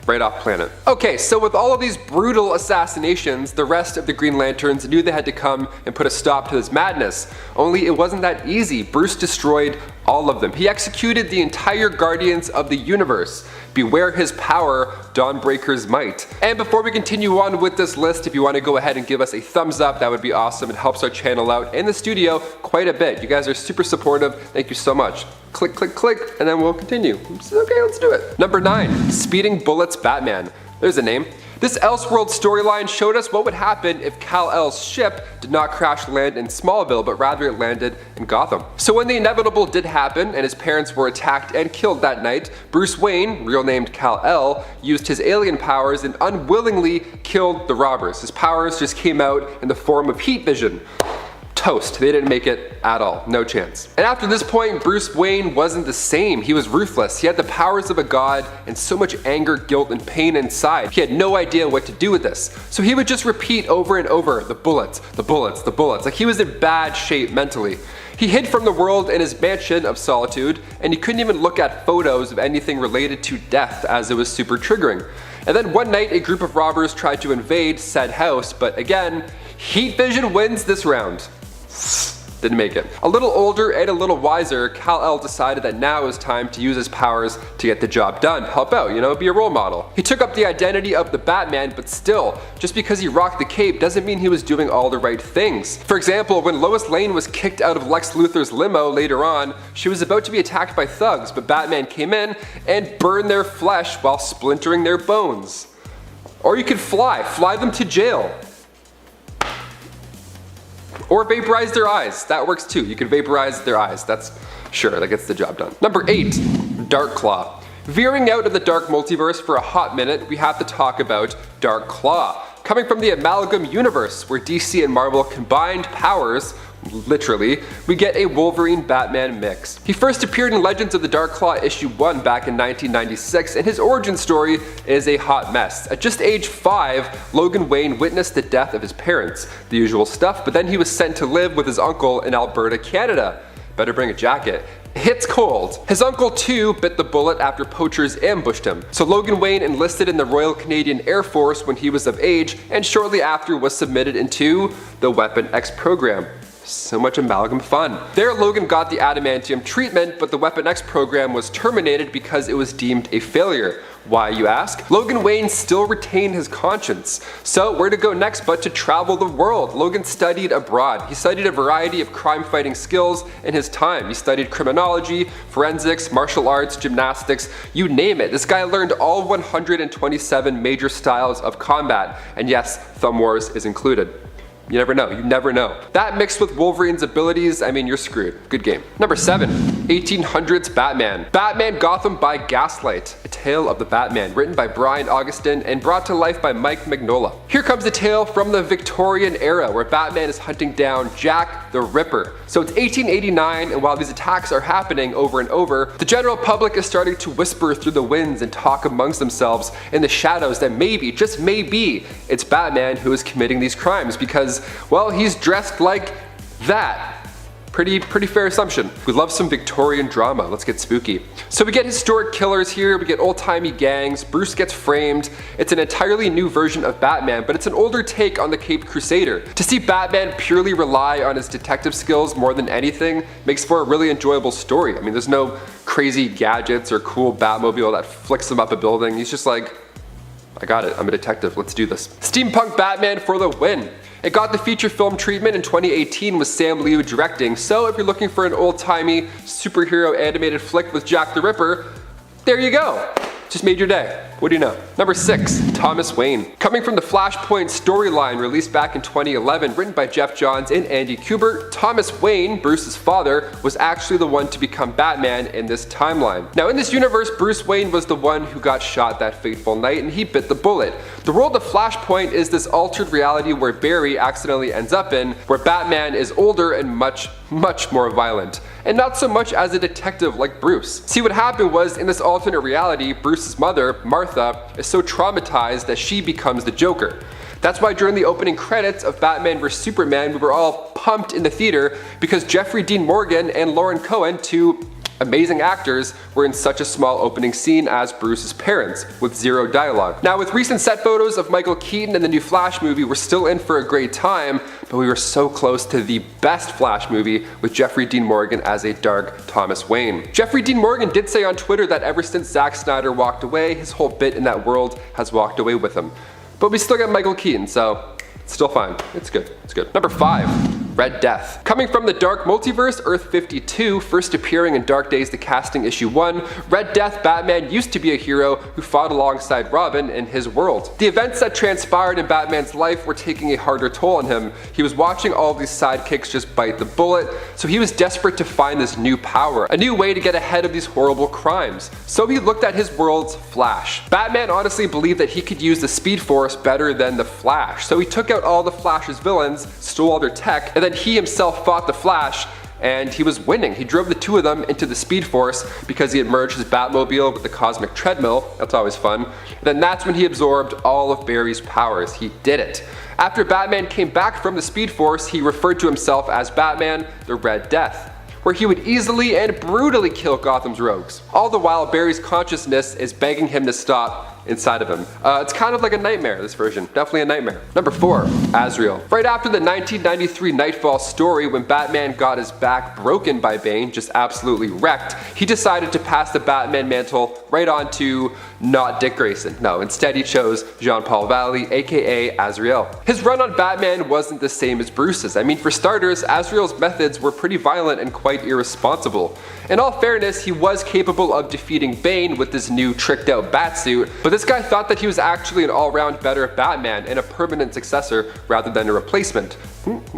right off planet. Okay, so with all of these brutal assassinations, the rest of the Green Lanterns knew they had to come and put a stop to this madness. Only it wasn't that easy. Bruce destroyed All of them. He executed the entire Guardians of the Universe. Beware his power, Dawnbreaker's might. And before we continue on with this list, if you want to go ahead and give us a thumbs up, that would be awesome. It helps our channel out and the studio quite a bit. You guys are super supportive. Thank you so much. Click, click, click, and then we'll continue. Okay, let's do it. Number 9, Speeding Bullets Batman. There's a name. This Elseworlds storyline showed us what would happen if Kal-El's ship did not crash land in Smallville, but rather it landed in Gotham. So when the inevitable did happen and his parents were attacked and killed that night, Bruce Wayne, real named Kal-El, used his alien powers and unwillingly killed the robbers. His powers just came out in the form of heat vision. Toast. They didn't make it at all. No chance. And after this point, Bruce Wayne wasn't the same. He was ruthless. He had the powers of a god and so much anger, guilt, and pain inside. He had no idea what to do with this. So he would just repeat over and over, the bullets, the bullets, the bullets. Like he was in bad shape mentally. He hid from the world in his mansion of solitude, and he couldn't even look at photos of anything related to death as it was super triggering. And then one night, a group of robbers tried to invade said house, but again, heat vision wins this round. Didn't make it. A little older and a little wiser, Kal-El decided that now is time to use his powers to get the job done. Help out, you know, be a role model. He took up the identity of the Batman, but still, just because he rocked the cape doesn't mean he was doing all the right things. For example, when Lois Lane was kicked out of Lex Luthor's limo later on, she was about to be attacked by thugs, but Batman came in and burned their flesh while splintering their bones. Or you could fly them to jail. Or vaporize their eyes. That works too. You can vaporize their eyes. That's sure, that gets the job done. Number 8, Darkclaw. Veering out of the Dark Multiverse for a hot minute, we have to talk about Darkclaw. Coming from the Amalgam universe, where DC and Marvel combined powers, literally, we get a Wolverine-Batman mix. He first appeared in Legends of the Darkclaw issue 1 back in 1996, and his origin story is a hot mess. At just age 5, Logan Wayne witnessed the death of his parents. The usual stuff, but then he was sent to live with his uncle in Alberta, Canada. Better bring a jacket. It's cold. His uncle too bit the bullet after poachers ambushed him. So Logan Wayne enlisted in the Royal Canadian Air Force when he was of age, and shortly after was submitted into the Weapon X program. So much Amalgam fun. There Logan got the adamantium treatment, but the Weapon X program was terminated because it was deemed a failure. Why, you ask? Logan Wayne still retained his conscience. So where to go next but to travel the world? Logan studied abroad. He studied a variety of crime-fighting skills in his time. He studied criminology, forensics, martial arts, gymnastics, you name it. This guy learned all 127 major styles of combat. And yes, Thumb Wars is included. You never know, you never know. That mixed with Wolverine's abilities, I mean, you're screwed. Good game. Number 7, 1800s Batman. Batman Gotham by Gaslight, a tale of the Batman, written by Brian Augustin and brought to life by Mike Mignola. Here comes a tale from the Victorian era where Batman is hunting down Jack the Ripper. So it's 1889, and while these attacks are happening over and over, the general public is starting to whisper through the winds and talk amongst themselves in the shadows that maybe, just maybe, it's Batman who is committing these crimes because, well, he's dressed like that. Pretty fair assumption. We love some Victorian drama. Let's get spooky. So we get historic killers here, we get old-timey gangs, Bruce gets framed. It's an entirely new version of Batman, but it's an older take on the Caped Crusader. To see Batman purely rely on his detective skills more than anything makes for a really enjoyable story. I mean, there's no crazy gadgets or cool Batmobile that flicks him up a building. He's just like, I got it, I'm a detective, let's do this. Steampunk Batman for the win. It got the feature film treatment in 2018 with Sam Liu directing, so if you're looking for an old-timey superhero animated flick with Jack the Ripper, there you go. Just made your day. What do you know? Number 6, Thomas Wayne. Coming from the Flashpoint storyline released back in 2011, written by Jeff Johns and Andy Kubert, Thomas Wayne, Bruce's father, was actually the one to become Batman in this timeline. Now in this universe, Bruce Wayne was the one who got shot that fateful night and he bit the bullet. The world of Flashpoint is this altered reality where Barry accidentally ends up in, where Batman is older and much more violent. And not so much as a detective like Bruce. See, what happened was, in this alternate reality, Bruce's mother, Martha, is so traumatized that she becomes the Joker. That's why during the opening credits of Batman vs Superman, we were all pumped in the theater because Jeffrey Dean Morgan and Lauren Cohen, two amazing actors were in such a small opening scene as Bruce's parents, with zero dialogue. Now, with recent set photos of Michael Keaton in the new Flash movie, we're still in for a great time, but we were so close to the best Flash movie with Jeffrey Dean Morgan as a dark Thomas Wayne. Jeffrey Dean Morgan did say on Twitter that ever since Zack Snyder walked away, his whole bit in that world has walked away with him. But we still got Michael Keaton, so it's still fine. It's good. It's good. Number 5. Red Death. Coming from the Dark Multiverse, Earth 52, first appearing in Dark Days The Casting issue 1, Red Death Batman used to be a hero who fought alongside Robin in his world. The events that transpired in Batman's life were taking a harder toll on him. He was watching all of these sidekicks just bite the bullet, so he was desperate to find this new power, a new way to get ahead of these horrible crimes. So he looked at his world's Flash. Batman honestly believed that he could use the Speed Force better than the Flash, so he took out all the Flash's villains, stole all their tech, and then he himself fought the Flash, and he was winning. He drove the two of them into the Speed Force because he had merged his Batmobile with the Cosmic Treadmill. That's always fun. And then that's when he absorbed all of Barry's powers. He did it. After Batman came back from the Speed Force, he referred to himself as Batman, the Red Death, where he would easily and brutally kill Gotham's rogues. All the while, Barry's consciousness is begging him to stop inside of him. It's kind of like a nightmare, this version. Definitely a nightmare. Number 4. Azrael. Right after the 1993 Nightfall story, when Batman got his back broken by Bane, just absolutely wrecked, he decided to pass the Batman mantle right on to not Dick Grayson. No, instead he chose Jean-Paul Valley, aka Azrael. His run on Batman wasn't the same as Bruce's. I mean, for starters, Azrael's methods were pretty violent and quite irresponsible. In all fairness, he was capable of defeating Bane with this new tricked out batsuit, but this guy thought that he was actually an all-round better Batman and a permanent successor rather than a replacement.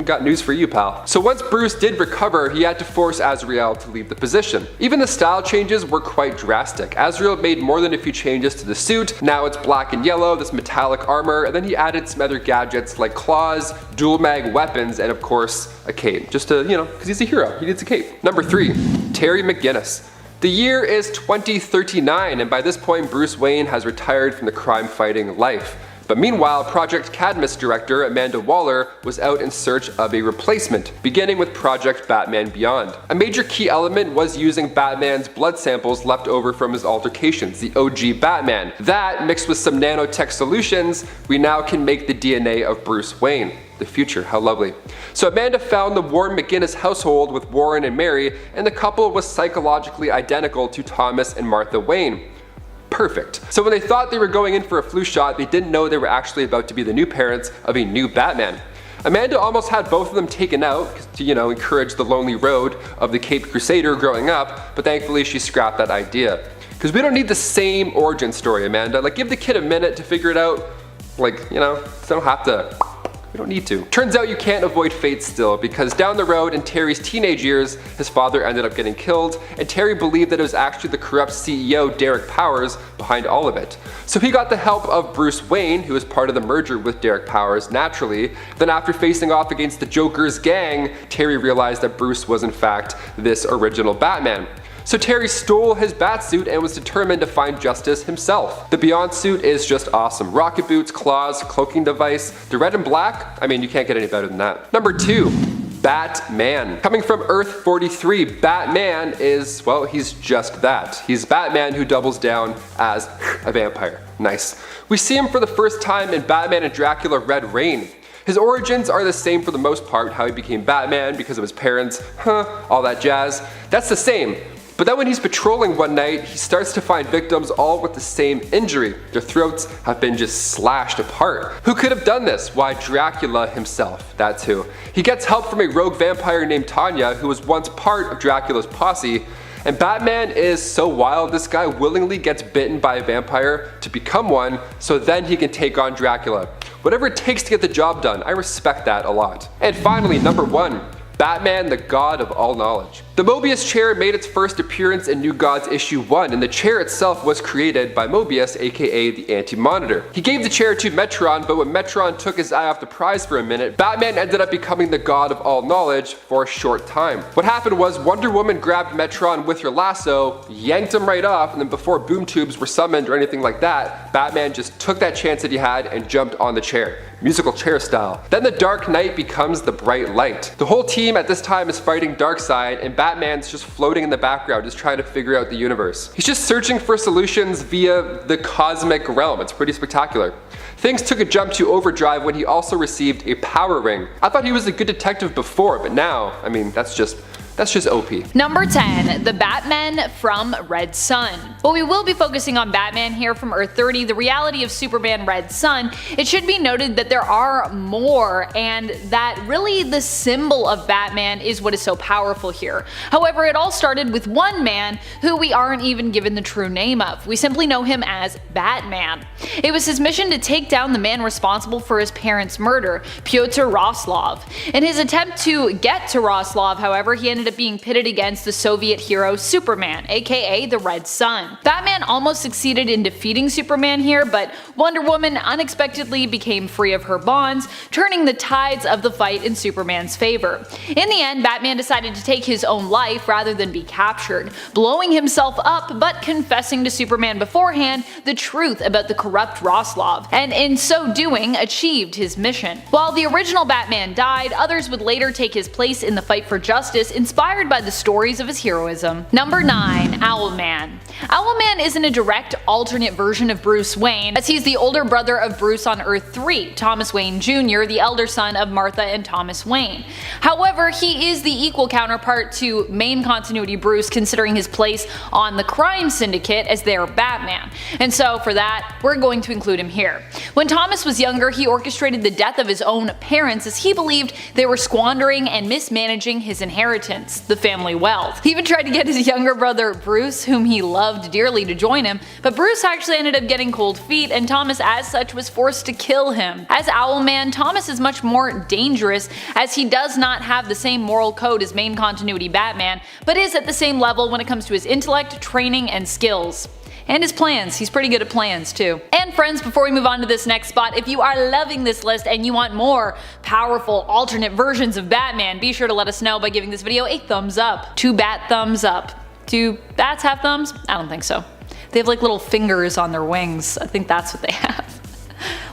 Got news for you, pal. So once Bruce did recover, he had to force Azrael to leave the position. Even the style changes were quite drastic. Azrael made more than a few changes to the suit. Now it's black and yellow, this metallic armor, and then he added some other gadgets like claws, dual mag weapons, and of course, a cape. Just to, because he's a hero, he needs a cape. Number 3, Terry McGinnis. The year is 2039, and by this point, Bruce Wayne has retired from the crime-fighting life. But meanwhile, Project Cadmus director Amanda Waller was out in search of a replacement, beginning with Project Batman Beyond. A major key element was using Batman's blood samples left over from his altercations, the OG Batman. That, mixed with some nanotech solutions, we now can make the DNA of Bruce Wayne. The future, how lovely. So Amanda found the Warren McGinnis household with Warren and Mary, and the couple was psychologically identical to Thomas and Martha Wayne. Perfect. So when they thought they were going in for a flu shot, they didn't know they were actually about to be the new parents of a new Batman. Amanda almost had both of them taken out to, encourage the lonely road of the Caped Crusader growing up, but thankfully she scrapped that idea. Because we don't need the same origin story, Amanda. Like, give the kid a minute to figure it out. Like, don't have to. We don't need to. Turns out you can't avoid fate still, because down the road in Terry's teenage years, his father ended up getting killed, and Terry believed that it was actually the corrupt CEO Derek Powers behind all of it. So he got the help of Bruce Wayne, who was part of the merger with Derek Powers naturally. Then after facing off against the Joker's gang, Terry realized that Bruce was in fact this original Batman. So Terry stole his batsuit and was determined to find justice himself. The Beyond suit is just awesome. Rocket boots, claws, cloaking device. The red and black, I mean, you can't get any better than that. Number 2. Batman. Coming from Earth 43, Batman is, well, he's just that. He's Batman who doubles down as a vampire. Nice. We see him for the first time in Batman and Dracula Red Reign. His origins are the same for the most part, how he became Batman because of his parents, all that jazz. That's the same. But then when he's patrolling one night, he starts to find victims all with the same injury. Their throats have been just slashed apart. Who could have done this? Why, Dracula himself. That's who. He gets help from a rogue vampire named Tanya, who was once part of Dracula's posse. And Batman is so wild, this guy willingly gets bitten by a vampire to become one, so then he can take on Dracula. Whatever it takes to get the job done, I respect that a lot. And finally, number 1. Batman, the God of all knowledge. The Mobius chair made its first appearance in New Gods issue 1, and the chair itself was created by Mobius, aka the Antimatter. He gave the chair to Metron, but when Metron took his eye off the prize for a minute, Batman ended up becoming the God of all knowledge for a short time. What happened was Wonder Woman grabbed Metron with her lasso, yanked him right off, and then before boom tubes were summoned or anything like that, Batman just took that chance that he had and jumped on the chair. musical chair style. Then the Dark Knight becomes the bright light. The whole team at this time is fighting Darkseid, and Batman's just floating in the background, just trying to figure out the universe. He's just searching for solutions via the cosmic realm. It's pretty spectacular. Things took a jump to overdrive when he also received a power ring. I thought he was a good detective before, but now, I mean, that's just OP. Number 10, the Batman from Red Sun. While we will be focusing on Batman here from Earth 30, the reality of Superman Red Sun, it should be noted that there are more, and that really the symbol of Batman is what is so powerful here. However, it all started with one man who we aren't even given the true name of. We simply know him as Batman. It was his mission to take down the man responsible for his parents' murder, Pyotr Roslov. In his attempt to get to Roslov, however, he ended up being pitted against the Soviet hero Superman, aka the Red Sun. Batman almost succeeded in defeating Superman here, but Wonder Woman unexpectedly became free of her bonds, turning the tides of the fight in Superman's favor. In the end, Batman decided to take his own life rather than be captured, blowing himself up but confessing to Superman beforehand the truth about the corrupt Roslov, and in so doing achieved his mission. While the original Batman died, others would later take his place in the fight for justice, inspired by the stories of his heroism. Number 9, Owlman. Owlman isn't a direct alternate version of Bruce Wayne, as he's the older brother of Bruce on Earth 3, Thomas Wayne Jr., the elder son of Martha and Thomas Wayne. However, he is the equal counterpart to main continuity Bruce, considering his place on the crime syndicate as their Batman, and so for that, we're going to include him here. When Thomas was younger, he orchestrated the death of his own parents as he believed they were squandering and mismanaging his inheritance, the family wealth. He even tried to get his younger brother Bruce, whom he loved dearly, to join him, but Bruce actually ended up getting cold feet, and Thomas as such was forced to kill him. As Owlman, Thomas is much more dangerous, as he does not have the same moral code as main continuity Batman, but is at the same level when it comes to his intellect, training, and skills. And his plans. He's pretty good at plans too. And friends, before we move on to this next spot, if you are loving this list and you want more powerful alternate versions of Batman, be sure to let us know by giving this video a thumbs up. 2 bat thumbs up. Do bats have thumbs? I don't think so. They have like little fingers on their wings. I think that's what they have.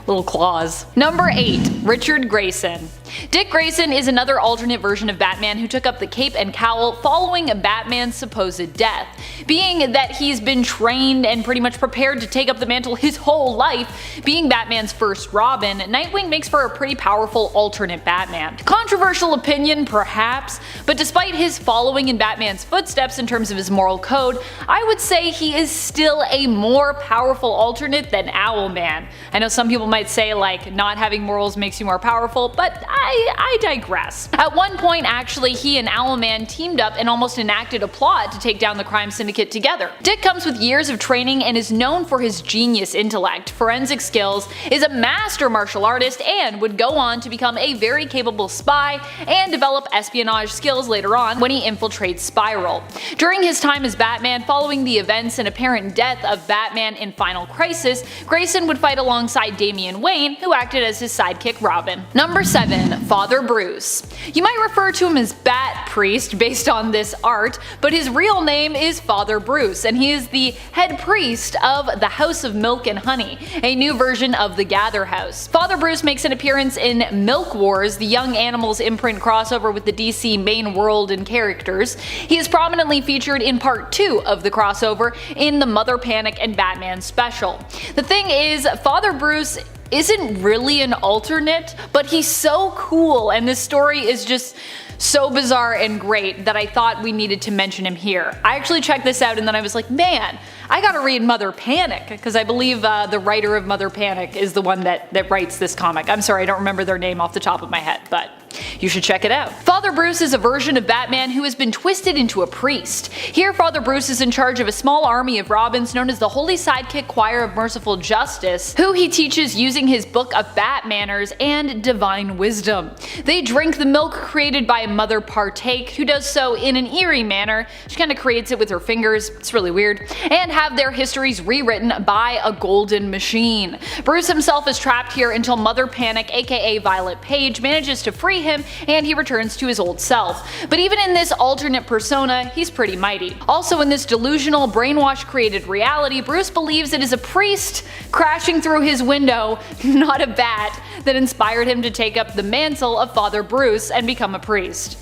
Little claws. Number 8, Richard Grayson. Dick Grayson is another alternate version of Batman who took up the cape and cowl following Batman's supposed death. Being that he's been trained and pretty much prepared to take up the mantle his whole life, being Batman's first Robin, Nightwing makes for a pretty powerful alternate Batman. Controversial opinion perhaps, but despite his following in Batman's footsteps in terms of his moral code, I would say he is still a more powerful alternate than Owlman. I know some people might say like not having morals makes you more powerful, but I digress. At one point actually, he and Owlman teamed up and almost enacted a plot to take down the crime syndicate together. Dick comes with years of training and is known for his genius intellect, forensic skills, is a master martial artist, and would go on to become a very capable spy and develop espionage skills later on when he infiltrates Spiral. During his time as Batman, following the events and apparent death of Batman in Final Crisis, Grayson would fight alongside Damian Wayne, who acted as his sidekick Robin. Number 7, Father Bruce. You might refer to him as Bat Priest based on this art, but his real name is Father Bruce, and he is the head priest of the House of Milk and Honey, a new version of the Gather House. Father Bruce makes an appearance in Milk Wars, the Young Animals imprint crossover with the DC main world and characters. He is prominently featured in part 2 of the crossover in the Mother Panic and Batman special. The thing is, Father Bruce isn't really an alternate, but he's so cool, and this story is just so bizarre and great that I thought we needed to mention him here. I actually checked this out and then I was like, man, I gotta read Mother Panic, because I believe the writer of Mother Panic is the one that writes this comic. I'm sorry, I don't remember their name off the top of my head, but you should check it out. Father Bruce is a version of Batman who has been twisted into a priest. Here, Father Bruce is in charge of a small army of Robins known as the Holy Sidekick Choir of Merciful Justice, who he teaches using his book of Bat Manners and divine wisdom. They drink the milk created by Mother Partake, who does so in an eerie manner. She kind of creates it with her fingers, it's really weird, and have their histories rewritten by a golden machine. Bruce himself is trapped here until Mother Panic, aka Violet Page, manages to free him and he returns to his old self. But even in this alternate persona, he's pretty mighty. Also in this delusional, brainwash created reality, Bruce believes it is a priest crashing through his window, not a bat, that inspired him to take up the mantle of Father Bruce and become a priest.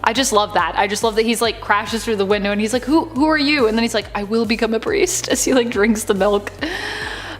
I just love that. I just love that he's like crashes through the window and he's like, who are you? And then he's like, I will become a priest, as he like drinks the milk.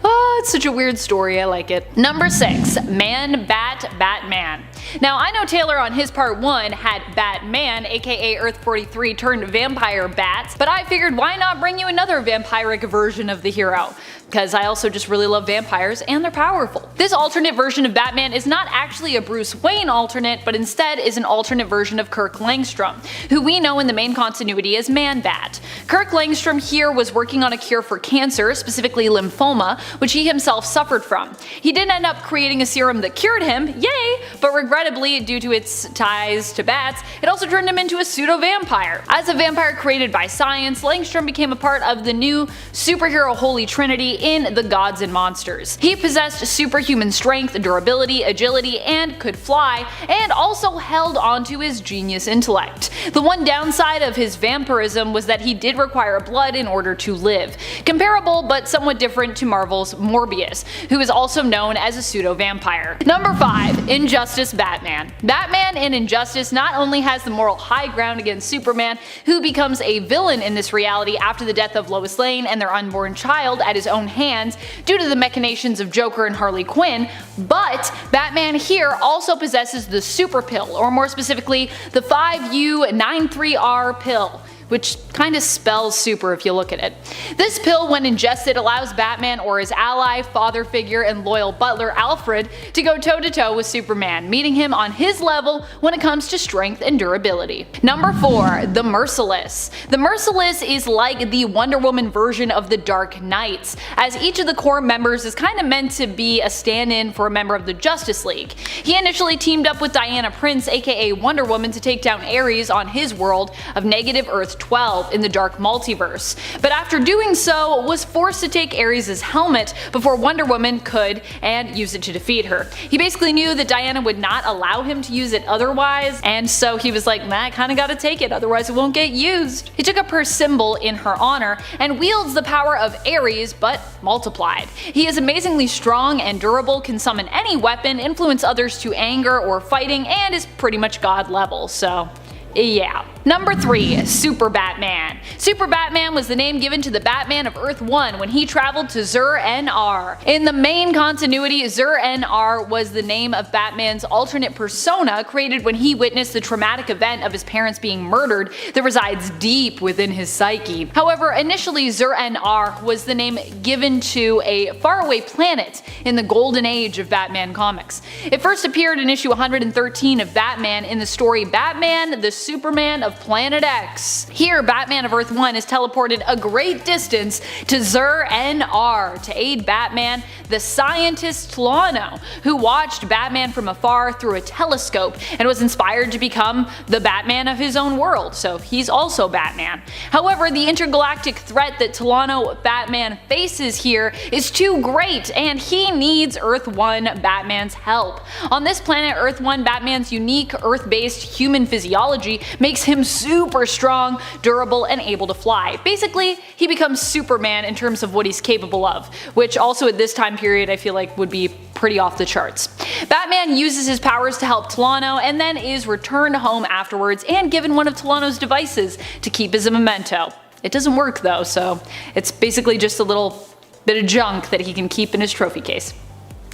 Oh, it's such a weird story, I like it. Number 6, Man Bat Batman. Now I know Taylor on his part 1 had Batman, aka Earth 43 turned vampire bats, but I figured why not bring you another vampiric version of the hero? Because I also just really love vampires and they're powerful. This alternate version of Batman is not actually a Bruce Wayne alternate, but instead is an alternate version of Kirk Langstrom, who we know in the main continuity as Man-Bat. Kirk Langstrom here was working on a cure for cancer, specifically lymphoma, which he himself suffered from. He did end up creating a serum that cured him, yay, but regrettably, due to its ties to bats, it also turned him into a pseudo-vampire. As a vampire created by science, Langstrom became a part of the new superhero Holy Trinity in The Gods and Monsters. He possessed superhuman strength, durability, agility, and could fly, and also held onto his genius intellect. The one downside of his vampirism was that he did require blood in order to live. Comparable but somewhat different to Marvel's Morbius, who is also known as a pseudo-vampire. Number 5, Injustice Batman. Batman in Injustice not only has the moral high ground against Superman, who becomes a villain in this reality after the death of Lois Lane and their unborn child at his own hands due to the machinations of Joker and Harley Quinn, but Batman here also possesses the super pill, or more specifically the 5U93R pill, which kinda spells super if you look at it. This pill, when ingested, allows Batman or his ally, father figure, and loyal butler Alfred to go toe-to-toe with Superman, meeting him on his level when it comes to strength and durability. Number 4, the Merciless. The Merciless is like the Wonder Woman version of the Dark Knights, as each of the core members is kinda meant to be a stand-in for a member of the Justice League. He initially teamed up with Diana Prince, aka Wonder Woman, to take down Ares on his world of Negative Earth 12 in the Dark Multiverse, but after doing so was forced to take Ares' helmet before Wonder Woman could and use it to defeat her. He basically knew that Diana would not allow him to use it otherwise, and so he was like, nah, I kinda gotta take it, otherwise it won't get used. He took up her symbol in her honor and wields the power of Ares, but multiplied. He is amazingly strong and durable, can summon any weapon, influence others to anger or fighting, and is pretty much god level, so yeah. Number 3, Super Batman. Super Batman was the name given to the Batman of Earth 1 when he traveled to Zur-En-Arr. In the main continuity, Zur-En-Arr was the name of Batman's alternate persona created when he witnessed the traumatic event of his parents being murdered that resides deep within his psyche. However, initially Zur-En-Arr was the name given to a faraway planet in the golden age of Batman comics. It first appeared in issue 113 of Batman in the story Batman, the Superman of Planet X. Here, Batman of Earth 1 is teleported a great distance to Zur-En-Arr to aid Batman, the scientist Tolano, who watched Batman from afar through a telescope and was inspired to become the Batman of his own world, so he's also Batman. However, the intergalactic threat that Tolano Batman faces here is too great, and he needs Earth 1 Batman's help. On this planet Earth 1, Batman's unique Earth-based human physiology makes him super strong, durable, and able to fly. Basically, he becomes Superman in terms of what he's capable of, which also at this time period I feel like would be pretty off the charts. Batman uses his powers to help Tolano and then is returned home afterwards and given one of Tolano's devices to keep as a memento. It doesn't work though, so it's basically just a little bit of junk that he can keep in his trophy case.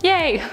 Yay!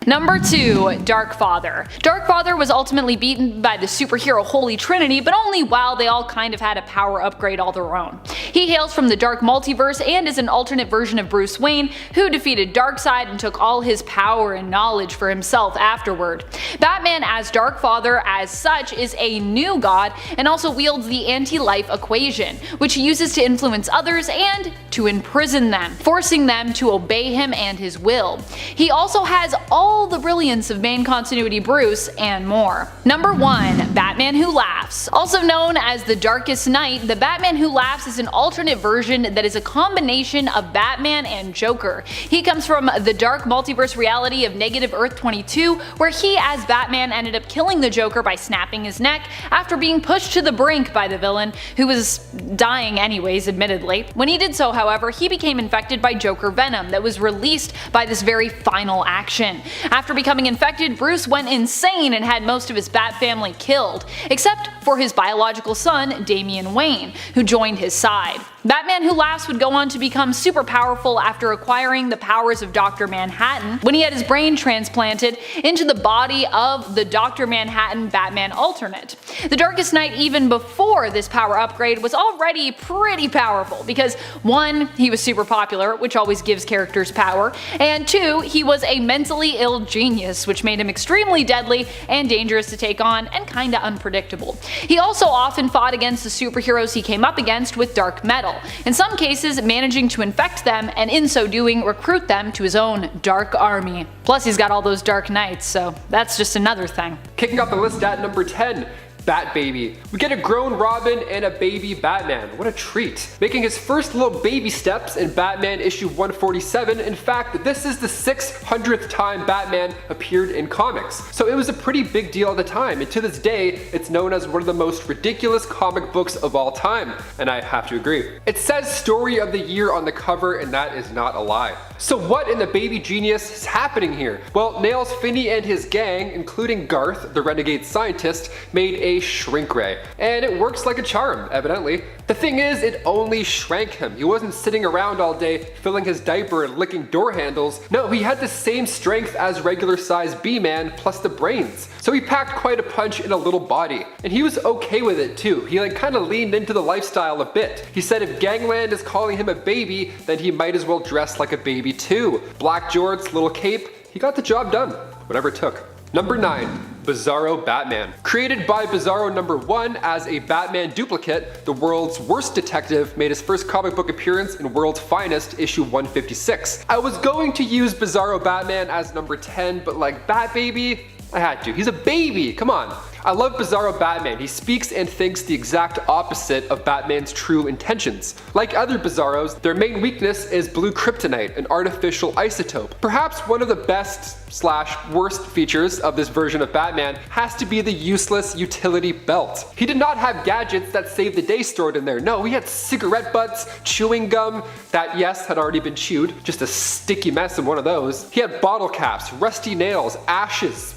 Number 2, Darkfather. Darkfather was ultimately beaten by the superhero Holy Trinity, but only while they all kind of had a power upgrade all their own. He hails from the Dark Multiverse and is an alternate version of Bruce Wayne, who defeated Darkseid and took all his power and knowledge for himself afterward. Batman as Darkfather as such is a new god and also wields the anti-life equation, which he uses to influence others and to imprison them, forcing them to obey him and his will. He also has all the brilliance of main continuity Bruce and more. Number 1. Batman Who Laughs. Also known as the Darkest Knight, the Batman Who Laughs is an alternate version that is a combination of Batman and Joker. He comes from the dark multiverse reality of Negative Earth 22, where he as Batman ended up killing the Joker by snapping his neck after being pushed to the brink by the villain, who was dying anyways, admittedly. When he did so, however, he became infected by Joker venom that was released by this very final action. After becoming infected, Bruce went insane and had most of his Bat family killed, except for his biological son, Damian Wayne, who joined his side. Batman Who Laughs would go on to become super powerful after acquiring the powers of Dr. Manhattan when he had his brain transplanted into the body of the Dr. Manhattan Batman alternate. The Darkest Knight, even before this power upgrade, was already pretty powerful because 1. He was super popular, which always gives characters power, and 2. He was a mentally ill genius, which made him extremely deadly and dangerous to take on and kinda unpredictable. He also often fought against the superheroes he came up against with dark metal, in some cases managing to infect them and in so doing recruit them to his own dark army. Plus he's got all those dark knights, so that's just another thing. Kicking off the list at number 10. Bat Baby. We get a grown Robin and a baby Batman. What a treat. Making his first little baby steps in Batman issue 147. In fact, this is the 600th time Batman appeared in comics. So it was a pretty big deal at the time, and to this day, it's known as one of the most ridiculous comic books of all time. And I have to agree. It says Story of the Year on the cover, and that is not a lie. So what in the baby genius is happening here? Well, Nails Finney and his gang, including Garth, the renegade scientist, made a shrink ray, and it works like a charm, evidently. The thing is, it only shrank him. He wasn't sitting around all day filling his diaper and licking door handles. No, he had the same strength as regular size B-Man plus the brains. So he packed quite a punch in a little body, and he was okay with it too. He kind of leaned into the lifestyle a bit. He said if Gangland is calling him a baby, then he might as well dress like a baby too. Black jorts, little cape, he got the job done, whatever it took. Number 9. Bizarro Batman. Created by Bizarro number 1 as a Batman duplicate, the world's worst detective made his first comic book appearance in World's Finest issue 156. I was going to use Bizarro Batman as number 10, but like Bat Baby, I had to. He's a baby, come on. I love Bizarro Batman. He speaks and thinks the exact opposite of Batman's true intentions. Like other Bizarros, their main weakness is blue kryptonite, an artificial isotope. Perhaps one of the best/worst features of this version of Batman has to be the useless utility belt. He did not have gadgets that save the day stored in there. No, he had cigarette butts, chewing gum that, yes, had already been chewed, just a sticky mess in one of those. He had bottle caps, rusty nails, ashes,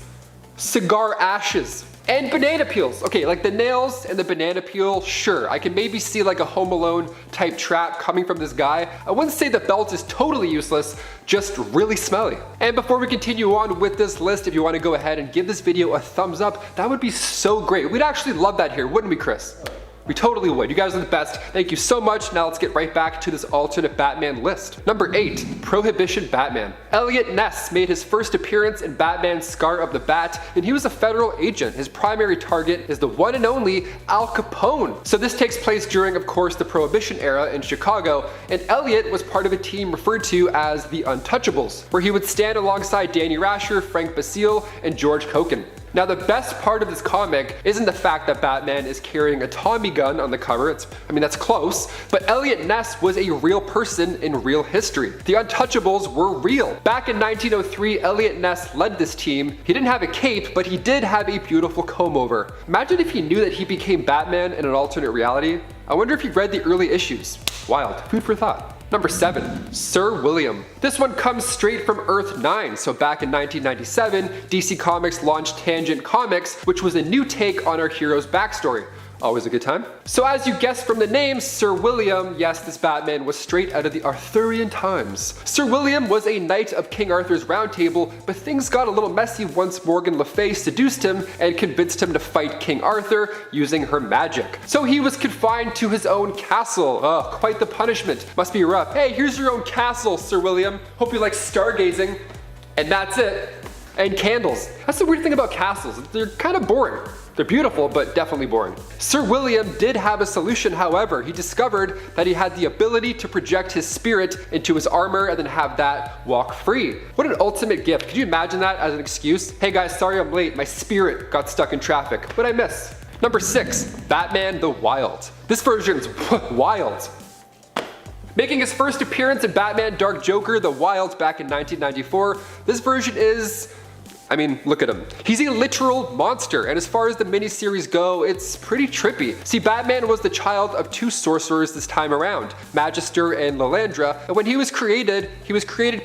cigar ashes, and banana peels. Okay, like the nails and the banana peel, sure, I can maybe see like a Home Alone type trap coming from this guy. I wouldn't say the belt is totally useless, just really smelly. And before we continue on with this list, if you want to go ahead and give this video a thumbs up, that would be so great. We'd actually love that here, wouldn't we, Chris? We totally would. You guys are the best. Thank you so much. Now let's get right back to this alternate Batman list. Number 8. Prohibition Batman. Elliot Ness made his first appearance in Batman Scar of the Bat, and he was a federal agent. His primary target is the one and only Al Capone. So this takes place during, of course, the Prohibition era in Chicago, and Elliot was part of a team referred to as the Untouchables, where he would stand alongside Danny Rasher, Frank Basile, and George Kochen. Now the best part of this comic isn't the fact that Batman is carrying a Tommy gun on the cover, that's close, but Elliot Ness was a real person in real history. The Untouchables were real. Back in 1903, Elliot Ness led this team. He didn't have a cape, but he did have a beautiful comb over. Imagine if he knew that he became Batman in an alternate reality. I wonder if he read the early issues. Wild. Food for thought. Number 7. Sir William. This one comes straight from Earth 9, so back in 1997, DC Comics launched Tangent Comics, which was a new take on our hero's backstory. Always a good time. So as you guessed from the name, Sir William, yes, this Batman was straight out of the Arthurian times. Sir William was a knight of King Arthur's Round Table, but things got a little messy once Morgan Le Fay seduced him and convinced him to fight King Arthur using her magic. So he was confined to his own castle. Quite the punishment. Must be rough. Hey, here's your own castle, Sir William. Hope you like stargazing. And that's it. and candles. That's the weird thing about castles. They're kind of boring. They're beautiful, but definitely boring. Sir William did have a solution, however. He discovered that he had the ability to project his spirit into his armor and then have that walk free. What an ultimate gift. Could you imagine that as an excuse? Hey guys, sorry I'm late. My spirit got stuck in traffic. What'd I miss? Number 6, Batman the Wild. This version's wild. Making his first appearance in Batman Dark Joker the Wild back in 1994, this version is... I mean, look at him. He's a literal monster, and as far as the miniseries go, it's pretty trippy. See, Batman was the child of 2 sorcerers this time around, Magister and Lilandra, and when he was created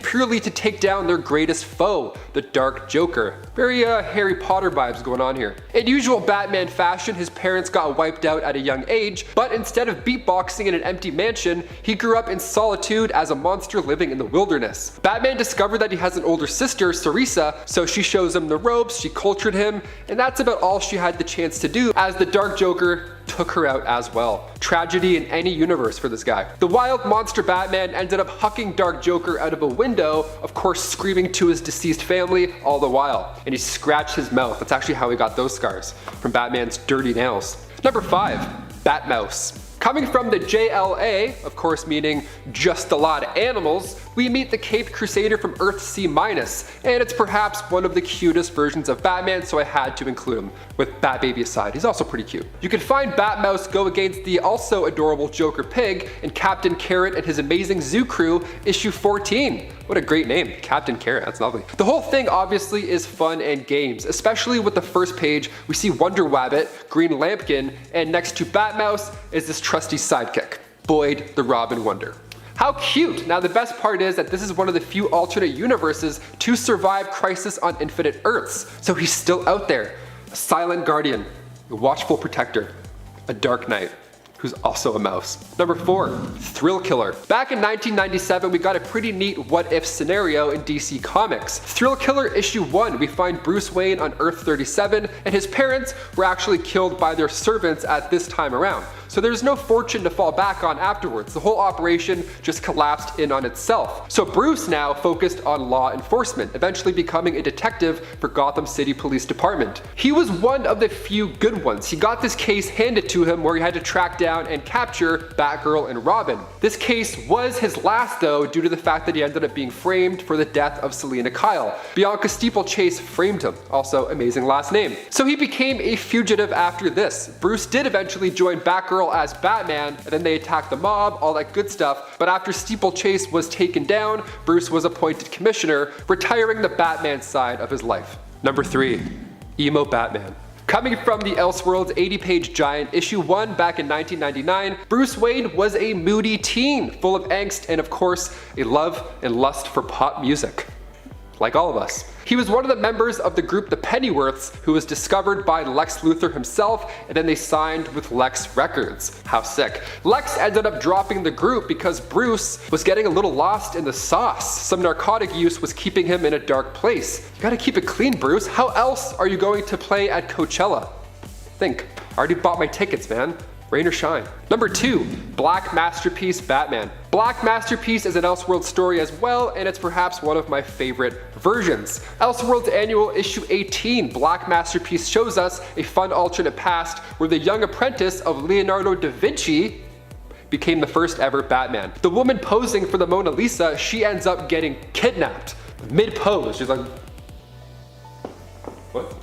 purely to take down their greatest foe, the Dark Joker. Very Harry Potter vibes going on here. In usual Batman fashion, his parents got wiped out at a young age, but instead of beatboxing in an empty mansion, he grew up in solitude as a monster living in the wilderness. Batman discovered that he has an older sister, Sarisa, so she shows him the ropes, she cultured him, and that's about all she had the chance to do, as the Dark Joker took her out as well. Tragedy in any universe for this guy. The wild monster Batman ended up hucking Dark Joker out of a window, of course screaming to his deceased family all the while, and he scratched his mouth. That's actually how he got those scars, from Batman's dirty nails. Number 5, Batmouse. Coming from the JLA, of course meaning just a lot of animals, we meet the Caped Crusader from Earth C-, and it's perhaps one of the cutest versions of Batman, so I had to include him. With Batbaby aside, he's also pretty cute. You can find Batmouse go against the also adorable Joker Pig in Captain Carrot and his amazing zoo crew, issue 14. What a great name, Captain Carrot, that's lovely. The whole thing obviously is fun and games, especially with the first page. We see Wonder Wabbit, Green Lampkin, and next to Batmouse is this trusty sidekick, Boyd the Robin Wonder. How cute! Now the best part is that this is one of the few alternate universes to survive Crisis on Infinite Earths, so he's still out there. A silent guardian, a watchful protector, a dark knight, who's also a mouse. Number 4, Thrill Killer. Back in 1997, we got a pretty neat what-if scenario in DC Comics. Thrill Killer issue 1, we find Bruce Wayne on Earth 37, and his parents were actually killed by their servants at this time around. So there's no fortune to fall back on afterwards. The whole operation just collapsed in on itself. So Bruce now focused on law enforcement, eventually becoming a detective for Gotham City Police Department. He was one of the few good ones. He got this case handed to him where he had to track down and capture Batgirl and Robin. This case was his last though, due to the fact that he ended up being framed for the death of Selina Kyle. Bianca Steeplechase framed him, also amazing last name. So he became a fugitive after this. Bruce did eventually join Batgirl as Batman, and then they attacked the mob, all that good stuff, but after Steeplechase was taken down, Bruce was appointed commissioner, retiring the Batman side of his life. Number 3, Emo Batman. Coming from the Elseworlds 80-page giant issue 1 back in 1999, Bruce Wayne was a moody teen, full of angst and of course, a love and lust for pop music. Like all of us. He was one of the members of the group the Pennyworths, who was discovered by Lex Luthor himself, and then they signed with Lex Records. How sick. Lex ended up dropping the group because Bruce was getting a little lost in the sauce. Some narcotic use was keeping him in a dark place. You gotta keep it clean, Bruce. How else are you going to play at Coachella? Think. I already bought my tickets, man. Rain or shine. Number 2, Black Masterpiece Batman. Black Masterpiece is an Elseworlds story as well, and it's perhaps one of my favorite versions. Elseworlds Annual issue 18, Black Masterpiece shows us a fun alternate past where the young apprentice of Leonardo da Vinci became the first ever Batman. The woman posing for the Mona Lisa, she ends up getting kidnapped. Mid-pose, she's like, what?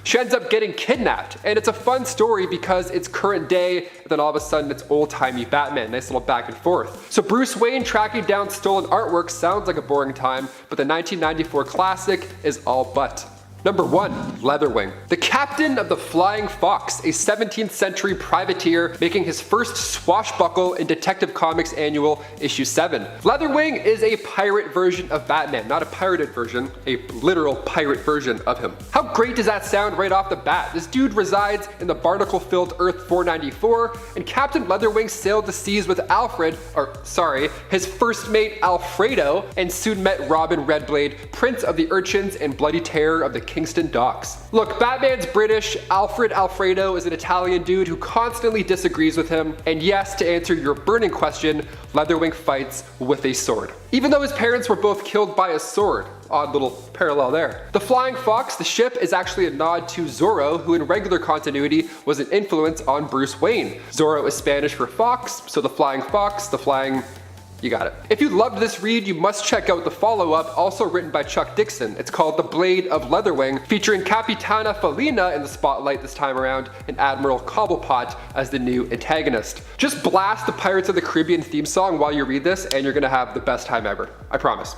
She ends up getting kidnapped, and it's a fun story because it's current day, and then all of a sudden it's old-timey Batman, nice little back and forth. So Bruce Wayne tracking down stolen artwork sounds like a boring time, but the 1994 classic is all but. Number 1, Leatherwing. The captain of the Flying Fox, a 17th century privateer making his first swashbuckle in Detective Comics Annual issue 7. Leatherwing is a pirate version of Batman, not a pirated version, a literal pirate version of him. How great does that sound right off the bat? This dude resides in the barnacle-filled Earth 494, and Captain Leatherwing sailed the seas with his first mate Alfredo, and soon met Robin Redblade, Prince of the Urchins and Bloody Terror of the Kingston Docks. Look, Batman's British, Alfredo is an Italian dude who constantly disagrees with him, and yes, to answer your burning question, Leatherwing fights with a sword. Even though his parents were both killed by a sword, Odd little parallel there. The Flying Fox, the ship, is actually a nod to Zorro, who in regular continuity was an influence on Bruce Wayne. Zorro is Spanish for fox, so the Flying Fox, the flying... You got it. If you loved this read, you must check out the follow-up, also written by Chuck Dixon. It's called The Blade of Leatherwing, featuring Capitana Felina in the spotlight this time around, and Admiral Cobblepot as the new antagonist. Just blast the Pirates of the Caribbean theme song while you read this, and you're gonna have the best time ever. I promise.